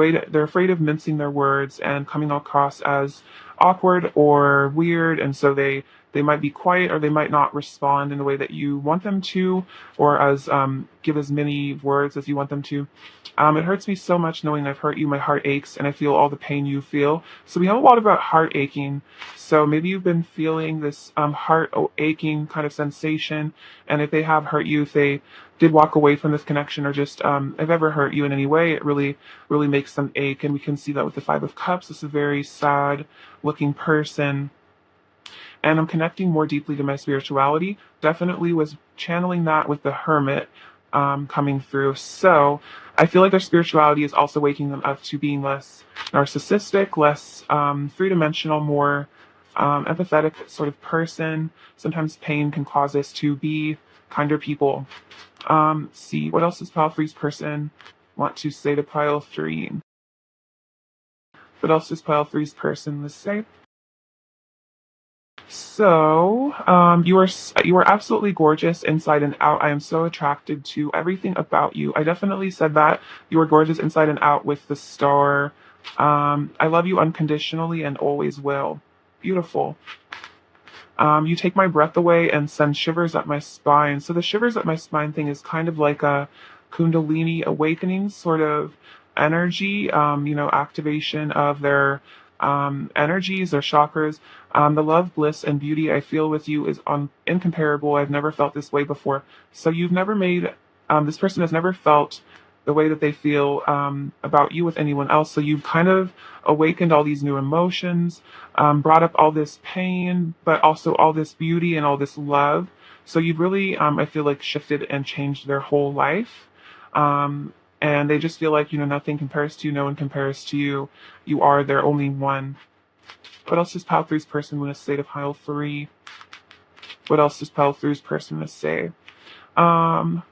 afraid of mincing their words and coming across as awkward or weird. And so they they might be quiet, or they might not respond in the way that you want them to, or as give as many words as you want them to. It hurts me so much knowing I've hurt you. My heart aches, and I feel all the pain you feel. So we have a lot about heart aching. So maybe you've been feeling this heart aching kind of sensation, and if they have hurt you, if they did walk away from this connection, or just if ever hurt you in any way, it really makes them ache. And we can see that with the Five of Cups. This is a very sad looking person, and I'm connecting more deeply to my spirituality. Definitely was channeling that with the Hermit coming through. So I feel like their spirituality is also waking them up to being less narcissistic, less three-dimensional, more empathetic sort of person. Sometimes pain can cause us to be kinder people. See, what else does pile three's person want to say to pile three? What else does pile three's person say? So, you are absolutely gorgeous inside and out. I am so attracted to everything about you. I definitely said that. You are gorgeous inside and out with the star. I love you unconditionally and always will. Beautiful. You take my breath away and send shivers up my spine. So the shivers up my spine thing is kind of like a Kundalini awakening sort of energy, activation of their energies, their chakras. The love, bliss, and beauty I feel with you is incomparable. I've never felt this way before. So you've never made, this person has never felt the way that they feel about you with anyone else. So you've kind of awakened all these new emotions, brought up all this pain, but also all this beauty and all this love. So you've really, I feel like, shifted and changed their whole life. And they just feel like, nothing compares to you, no one compares to you. You are their only one. What else does pile three's person want to say to pile three? What else does pile three's person want to say? I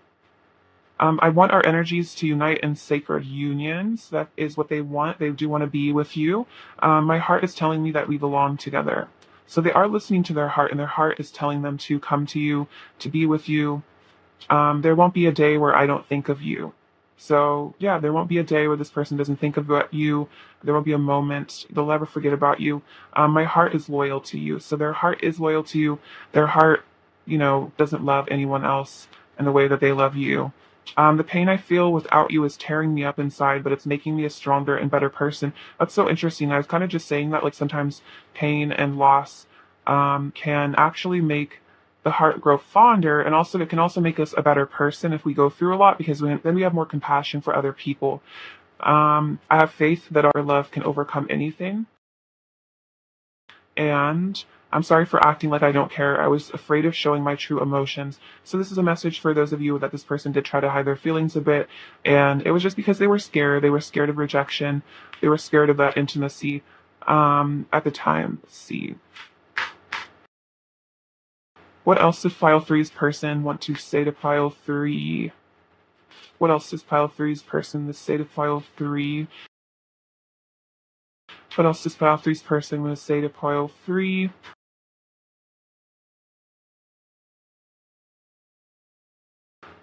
want our energies to unite in sacred unions. That is what they want. They do want to be with you. My heart is telling me that we belong together. So they are listening to their heart, and their heart is telling them to come to you, to be with you. There won't be a day where I don't think of you. So yeah, there won't be a day where this person doesn't think about you. There won't be a moment. They'll never forget about you. My heart is loyal to you. So their heart is loyal to you. Their heart, doesn't love anyone else in the way that they love you. The pain I feel without you is tearing me up inside, but it's making me a stronger and better person. That's so interesting. I was kind of just saying that, like, sometimes pain and loss can actually make the heart grow fonder, and also it can also make us a better person if we go through a lot, because then we have more compassion for other people. I have faith that our love can overcome anything. And I'm sorry for acting like I don't care. I was afraid of showing my true emotions. So this is a message for those of you that this person did try to hide their feelings a bit. And it was just because they were scared. They were scared of rejection. They were scared of that intimacy at the time. Let's see. What else does pile three's person want to say to pile three? What else does pile three's person say to pile three? What else does pile three's person want to say to pile three?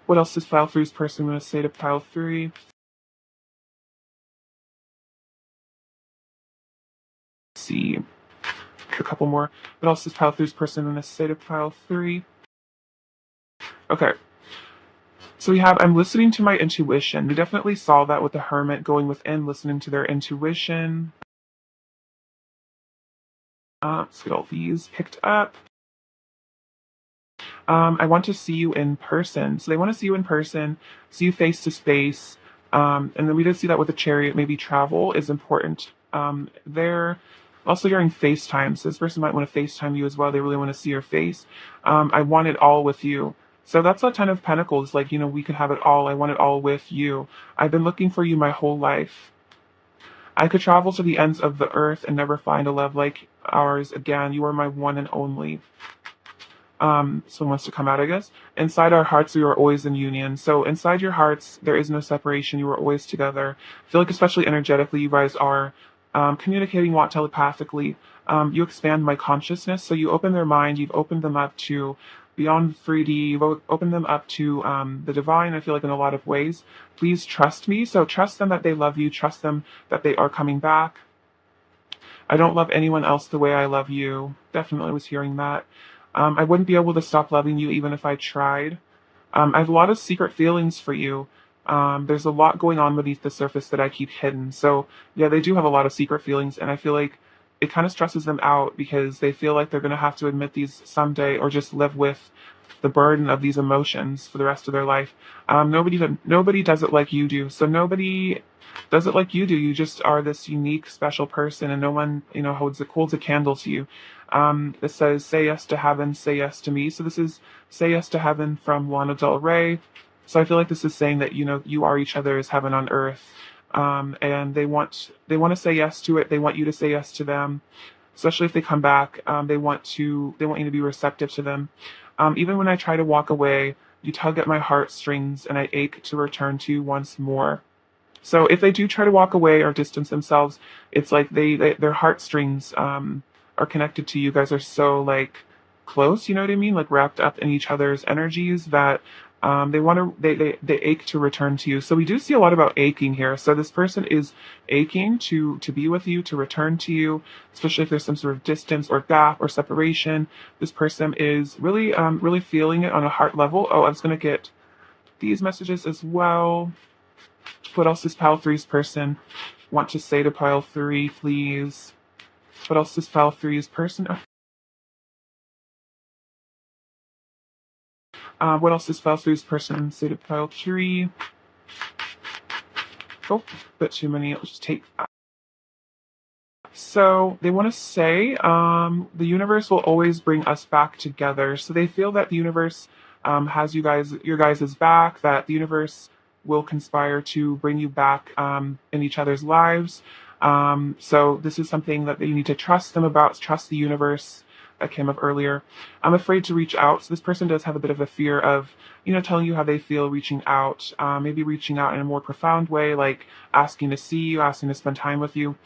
What else does pile three's person want to say to pile three? Let's see. A couple more. What else does pile three's person want to say to pile three? Okay. So we have, I'm listening to my intuition. We definitely saw that with the Hermit, going within, listening to their intuition. Let's get all these picked up. I want to see you in person. So they want to see you in person, see you face to face. And then we did see that with the Chariot. Maybe travel is important. They're also during FaceTime. So this person might want to FaceTime you as well. They really want to see your face. I want it all with you. So that's a Ten of Pentacles. Like, we could have it all. I want it all with you. I've been looking for you my whole life. I could travel to the ends of the earth and never find a love like ours again. You are my one and only. Someone wants to come out, I guess. Inside our hearts, we are always in union. So inside your hearts, there is no separation. You are always together. I feel like, especially energetically, you guys are communicating a lot telepathically. You expand my consciousness. So you open their mind. You've opened them up to beyond 3D. You've opened them up to the divine, I feel like, in a lot of ways. Please trust me. So trust them that they love you. Trust them that they are coming back. I don't love anyone else the way I love you. Definitely was hearing that. I wouldn't be able to stop loving you even if I tried. I have a lot of secret feelings for you. There's a lot going on beneath the surface that I keep hidden. So, yeah, they do have a lot of secret feelings, and I feel like it kind of stresses them out because they feel like they're going to have to admit these someday or just live with the burden of these emotions for the rest of their life. Nobody does it like you do. So nobody does it like you do. You just are this unique, special person, and no one, holds a candle to you. This says, "Say yes to heaven, say yes to me." So this is "Say Yes to Heaven" from Lana Del Rey. So I feel like this is saying that you are each other's heaven on earth, and they want to say yes to it. They want you to say yes to them, especially if they come back. They want you to be receptive to them. Even when I try to walk away, you tug at my heartstrings, and I ache to return to you once more. So if they do try to walk away or distance themselves, it's like their heartstrings are connected to you. You guys are so like close, you know what I mean? Like wrapped up in each other's energies that they want to they ache to return to you. So we do see a lot about aching here. So this person is aching to be with you, to return to you, especially if there's some sort of distance or gap or separation. This person is really feeling it on a heart level. Oh, I was gonna get these messages as well. What else does pile three's person want to say to pile three, please? What else does pile three's person? What else does pile three's person say to pile three? Oh, a bit too many. Let's just take that. So they want to say the universe will always bring us back together. So they feel that the universe has your guys' back, that the universe will conspire to bring you back in each other's lives. So this is something that you need to trust them about, trust the universe that came up earlier. I'm afraid to reach out. So this person does have a bit of a fear of, telling you how they feel, reaching out, maybe reaching out in a more profound way, like asking to see you, asking to spend time with you.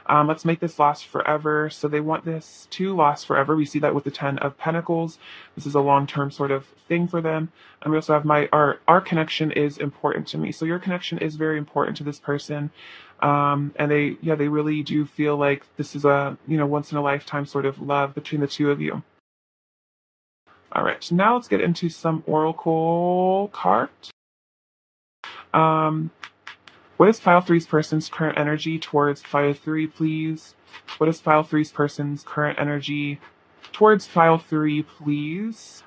Let's make this last forever. So they want this to last forever. We see that with the Ten of Pentacles. This is a long-term sort of thing for them. And we also have our connection is important to me. So your connection is very important to this person. And they really do feel like this is a, once in a lifetime sort of love between the two of you. All right, so now let's get into some oracle cards. What is File three's person's current energy towards File 3, please? What is File three's person's current energy towards File 3, please?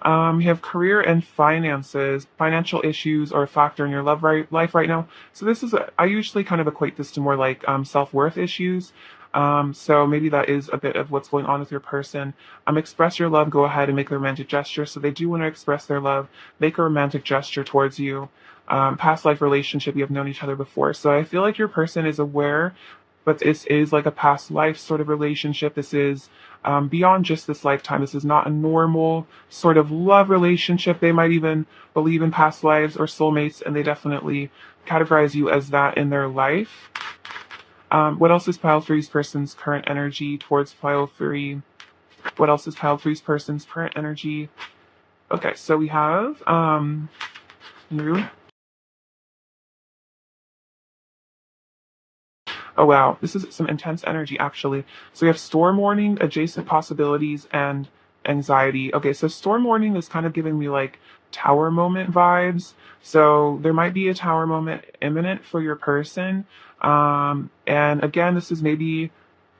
You have career and finances. Financial issues are a factor in your life right now. So I usually kind of equate this to more like self-worth issues. So maybe that is a bit of what's going on with your person. Express your love. Go ahead and make a romantic gesture. So they do want to express their love. Make a romantic gesture towards you. Past life relationship. You have known each other before. So I feel like your person is aware, but this is like a past life sort of relationship. This is beyond just this lifetime. This is not a normal sort of love relationship. They might even believe in past lives or soulmates, and they definitely categorize you as that in their life. What else is Pile three's person's current energy towards Pile 3? What else is Pile three's person's current energy? Okay, so we have New. Oh wow, this is some intense energy actually. So we have storm warning, adjacent possibilities, and anxiety. Okay, so storm warning is kind of giving me like tower moment vibes. So there might be a tower moment imminent for your person. And again, this is maybe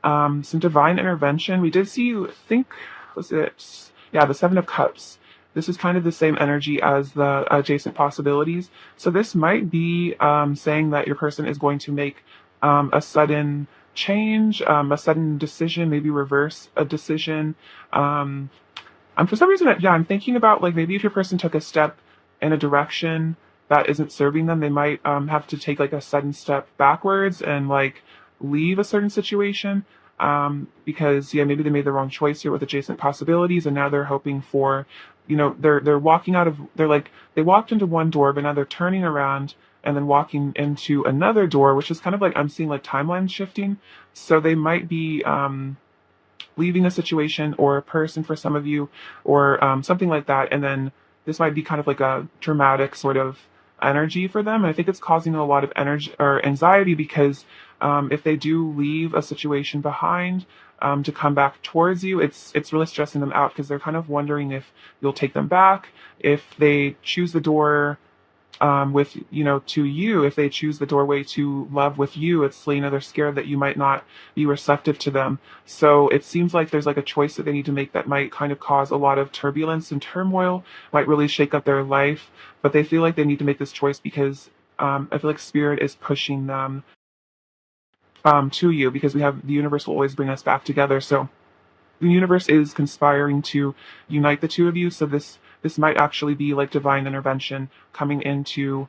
some divine intervention. We did see, was it? Yeah, the Seven of Cups. This is kind of the same energy as the adjacent possibilities. So this might be saying that your person is going to make a sudden change, a sudden decision, maybe reverse a decision. For some reason, I'm thinking about like maybe if your person took a step in a direction that isn't serving them, they might have to take like a sudden step backwards and like leave a certain situation. Because maybe they made the wrong choice here with adjacent possibilities, and now they're hoping for, they're walking out of, they walked into one door, but now they're turning around and then walking into another door, which is kind of like I'm seeing like timeline shifting. So they might be leaving a situation or a person for some of you, or something like that, and then this might be kind of like a dramatic sort of energy for them. And I think it's causing a lot of energy or anxiety because If they do leave a situation behind, to come back towards you, it's really stressing them out because they're kind of wondering if you'll take them back. If they choose the door with to you, if they choose the doorway to love with you, it's they're scared that you might not be receptive to them. So it seems like there's like a choice that they need to make that might kind of cause a lot of turbulence and turmoil, might really shake up their life, but they feel like they need to make this choice because I feel like spirit is pushing them to you, because we have the universe will always bring us back together. So the universe is conspiring to unite the two of you. So this might actually be like divine intervention coming in to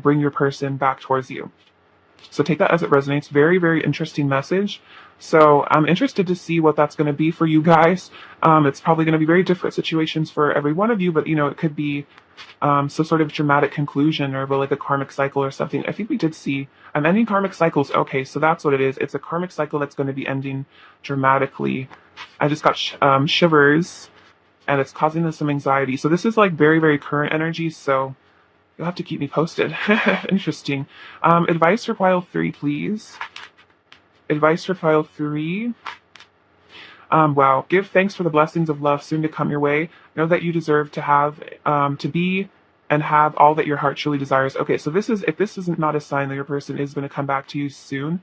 bring your person back towards you. So take that as it resonates. Very, very interesting message. So I'm interested to see what that's going to be for you guys. It's probably going to be very different situations for every one of you, but it could be some sort of dramatic conclusion or like a karmic cycle or something. I think we did see I'm ending karmic cycles. Okay, so that's what it is. It's a karmic cycle that's going to be ending dramatically. I just got shivers, and it's causing us some anxiety. So this is like very, very current energy. So you'll have to keep me posted. Interesting. Advice for pile 3, please. Advice for pile 3. Wow. Give thanks for the blessings of love soon to come your way. Know that you deserve to have, to be and have all that your heart truly desires. Okay, so if this isn't not a sign that your person is going to come back to you soon,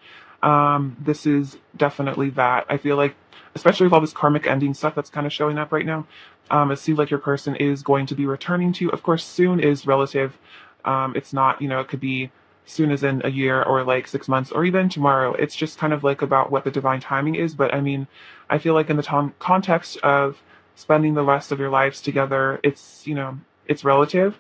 this is definitely that. I feel like, especially with all this karmic ending stuff that's kind of showing up right now, it seems like your person is going to be returning to you. Of course, soon is relative. It's not, it could be soon as in a year or like 6 months or even tomorrow. It's just kind of like about what the divine timing is. But I mean, I feel like in the context of spending the rest of your lives together, it's relative.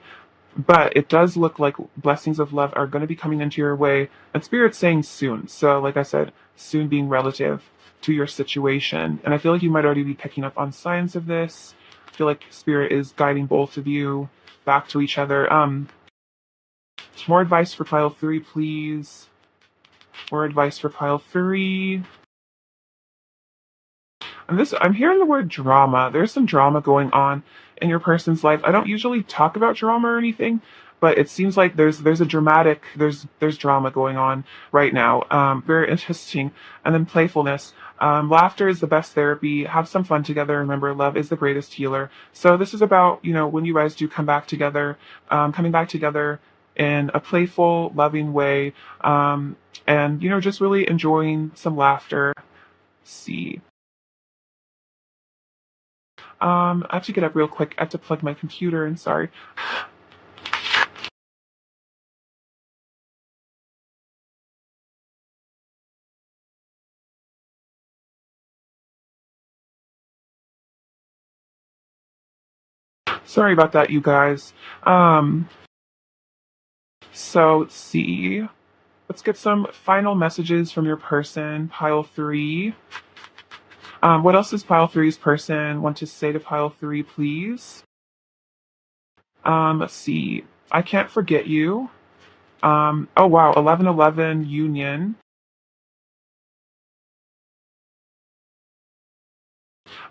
But it does look like blessings of love are going to be coming into your way, and Spirit's saying soon. So, like I said, soon being relative to your situation. And I feel like you might already be picking up on signs of this. I feel like Spirit is guiding both of you back to each other. More advice for pile 3, please. More advice for pile 3. And I'm hearing the word drama. There's some drama going on in your person's life. I don't usually talk about drama or anything, but it seems like there's drama going on right now. Very interesting. And then playfulness. Laughter is the best therapy. Have some fun together. Remember, love is the greatest healer. So this is about, when you guys do come back together, coming back together in a playful, loving way, and just really enjoying some laughter. Let's see. I have to get up real quick. I have to plug my computer in. Sorry. Sorry about that, you guys. So let's see. Let's get some final messages from your person, pile 3. What else does pile 3's person want to say to pile 3, please? Let's see. I can't forget you. Oh wow, 1111 union.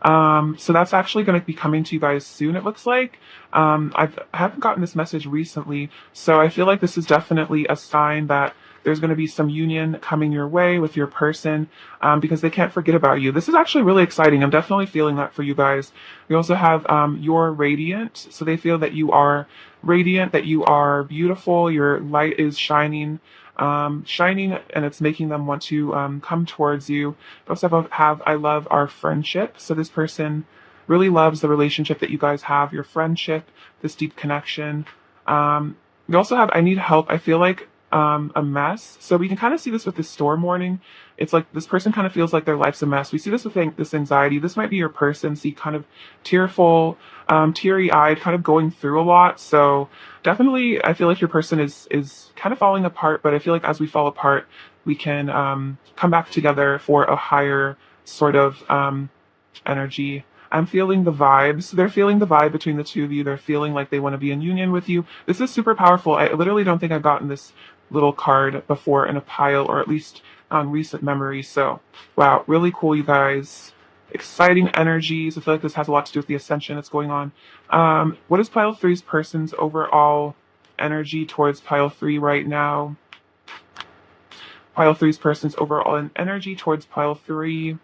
So that's actually going to be coming to you guys soon, it looks like. I haven't gotten this message recently, so I feel like this is definitely a sign that there's going to be some union coming your way with your person, because they can't forget about you. This is actually really exciting. I'm definitely feeling that for you guys. We also have you're radiant, so they feel that you are radiant, that you are beautiful, your light is shining, and it's making them want to come towards you. We also have I love our friendship. So this person really loves the relationship that you guys have, your friendship, this deep connection. We also have I need help. I feel like a mess. So we can kind of see this with the storm warning. It's like this person kind of feels like their life's a mess. We see this with this anxiety. This might be your person. See kind of tearful, teary-eyed, kind of going through a lot. So definitely, I feel like your person is kind of falling apart. But I feel like as we fall apart, we can come back together for a higher sort of energy. I'm feeling the vibes. They're feeling the vibe between the two of you. They're feeling like they want to be in union with you. This is super powerful. I literally don't think I've gotten this little card before in a pile, or at least on recent memory. So, wow, really cool, you guys. Exciting energies. I feel like this has a lot to do with the ascension that's going on. What is pile 3's person's overall energy towards pile 3 right now? pile three's person's overall energy towards pile three.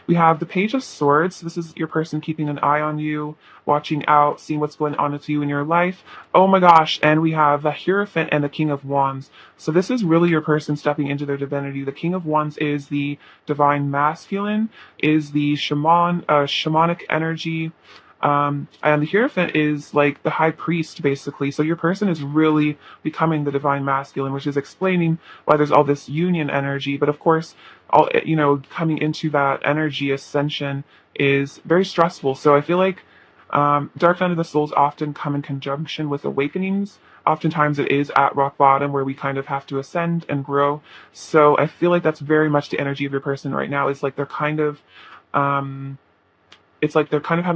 We have the Page of Swords. This is your person keeping an eye on you, watching out, seeing what's going on with you in your life. Oh my gosh. And we have the Hierophant and the King of Wands. So this is really your person stepping into their divinity. The King of Wands is the divine masculine, is the shamanic energy. And the Hierophant is like the high priest, basically. So your person is really becoming the divine masculine, which is explaining why there's all this union energy. But of course, all coming into that energy ascension is very stressful. So I feel like dark night of the souls often come in conjunction with awakenings. Oftentimes it is at rock bottom where we kind of have to ascend and grow. So I feel like that's very much the energy of your person right now. It's like they're kind of having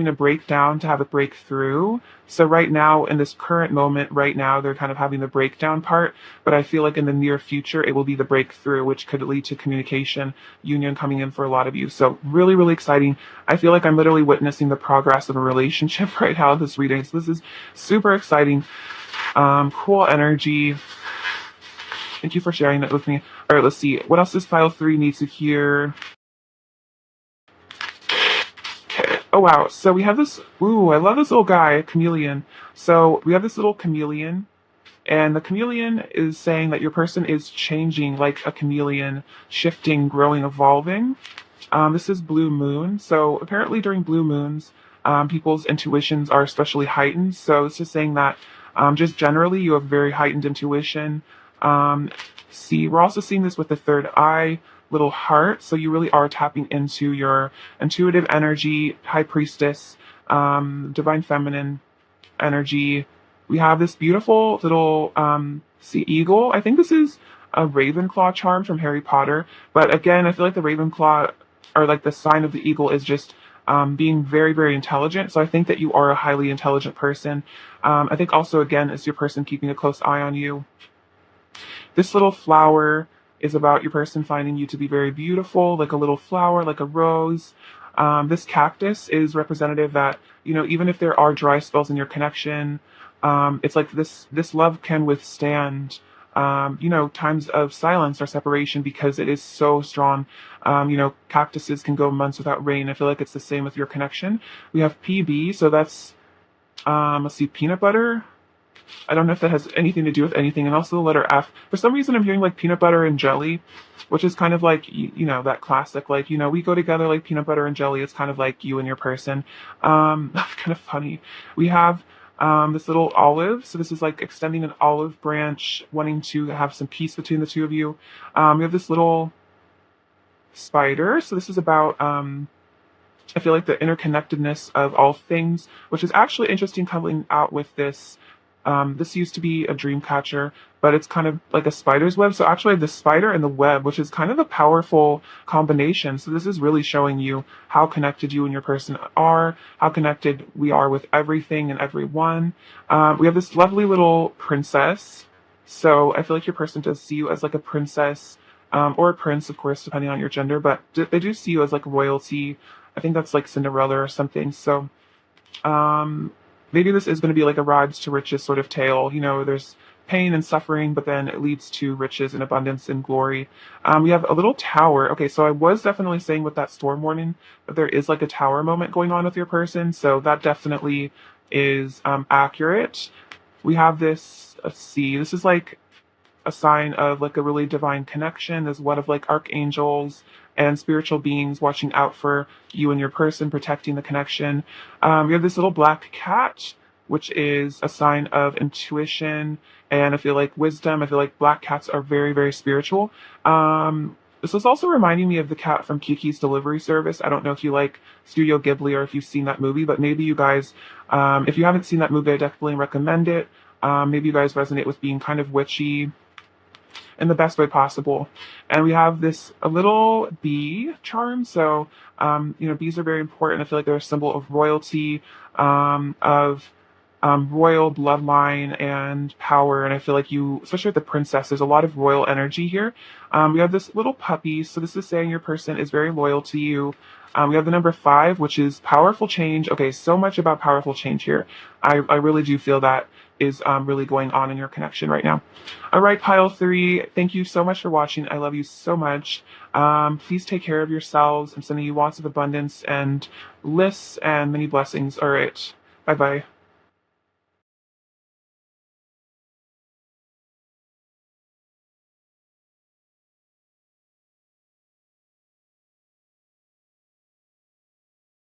a breakdown to have a breakthrough. So right now, in this current moment, right now, they're kind of having the breakdown part. But I feel like in the near future, it will be the breakthrough, which could lead to communication, union coming in for a lot of you. So really, really exciting. I feel like I'm literally witnessing the progress of a relationship right now in this reading. So this is super exciting. Cool energy. Thank you for sharing that with me. All right, let's see. What else does file 3 need to hear? Oh wow, so we have this, ooh, I love this little guy, chameleon. So we have this little chameleon, and the chameleon is saying that your person is changing like a chameleon, shifting, growing, evolving. This is blue moon, so apparently during blue moons, people's intuitions are especially heightened. So it's just saying that just generally you have very heightened intuition. We're also seeing this with the third eye, little heart. So you really are tapping into your intuitive energy, high priestess, divine feminine energy. We have this beautiful little sea eagle. I think this is a Ravenclaw charm from Harry Potter. But again, I feel like the Ravenclaw, or like the sign of the eagle, is just being very, very intelligent. So I think that you are a highly intelligent person. I think also, again, is your person keeping a close eye on you. This little flower is about your person finding you to be very beautiful, like a little flower, like a rose. This cactus is representative that, even if there are dry spells in your connection, it's like this love can withstand, times of silence or separation because it is so strong. Cactuses can go months without rain. I feel like it's the same with your connection. We have PB, so that's, let's see, peanut butter. I don't know if that has anything to do with anything. And also the letter F. For some reason, I'm hearing like peanut butter and jelly, which is kind of like, that classic, like, we go together like peanut butter and jelly. It's kind of like you and your person. That's kind of funny. We have this little olive. So this is like extending an olive branch, wanting to have some peace between the two of you. We have this little spider. So this is about, I feel like the interconnectedness of all things, which is actually interesting coming out with this. This used to be a dream catcher, but it's kind of like a spider's web. So actually I have the spider and the web, which is kind of a powerful combination. So this is really showing you how connected you and your person are, how connected we are with everything and everyone. We have this lovely little princess. So I feel like your person does see you as like a princess, or a prince, of course, depending on your gender, but they do see you as like royalty. I think that's like Cinderella or something. So, maybe this is going to be like a rags to riches sort of tale. There's pain and suffering, but then it leads to riches and abundance and glory. We have a little tower. Okay, so I was definitely saying with that storm warning that there is like a tower moment going on with your person. So that definitely is accurate. We have this, let's see, this is like a sign of like a really divine connection. There's one of like archangels and spiritual beings watching out for you and your person, protecting the connection. We have this little black cat, which is a sign of intuition and I feel like wisdom. I feel like black cats are very, very spiritual. This is also reminding me of the cat from Kiki's Delivery Service. I don't know if you like Studio Ghibli or if you've seen that movie, but maybe you guys, if you haven't seen that movie, I definitely recommend it. Maybe you guys resonate with being kind of witchy in the best way possible. And we have a little bee charm. So, bees are very important. I feel like they're a symbol of royalty, of royal bloodline and power. And I feel like you, especially with the princess, there's a lot of royal energy here. We have this little puppy. So this is saying your person is very loyal to you. We have the number 5, which is powerful change. Okay, so much about powerful change here. I really do feel that is really going on in your connection right now. All right, pile 3, thank you so much for watching. I love you so much. Please take care of yourselves. I'm sending you lots of abundance and lists and many blessings. All right, bye-bye.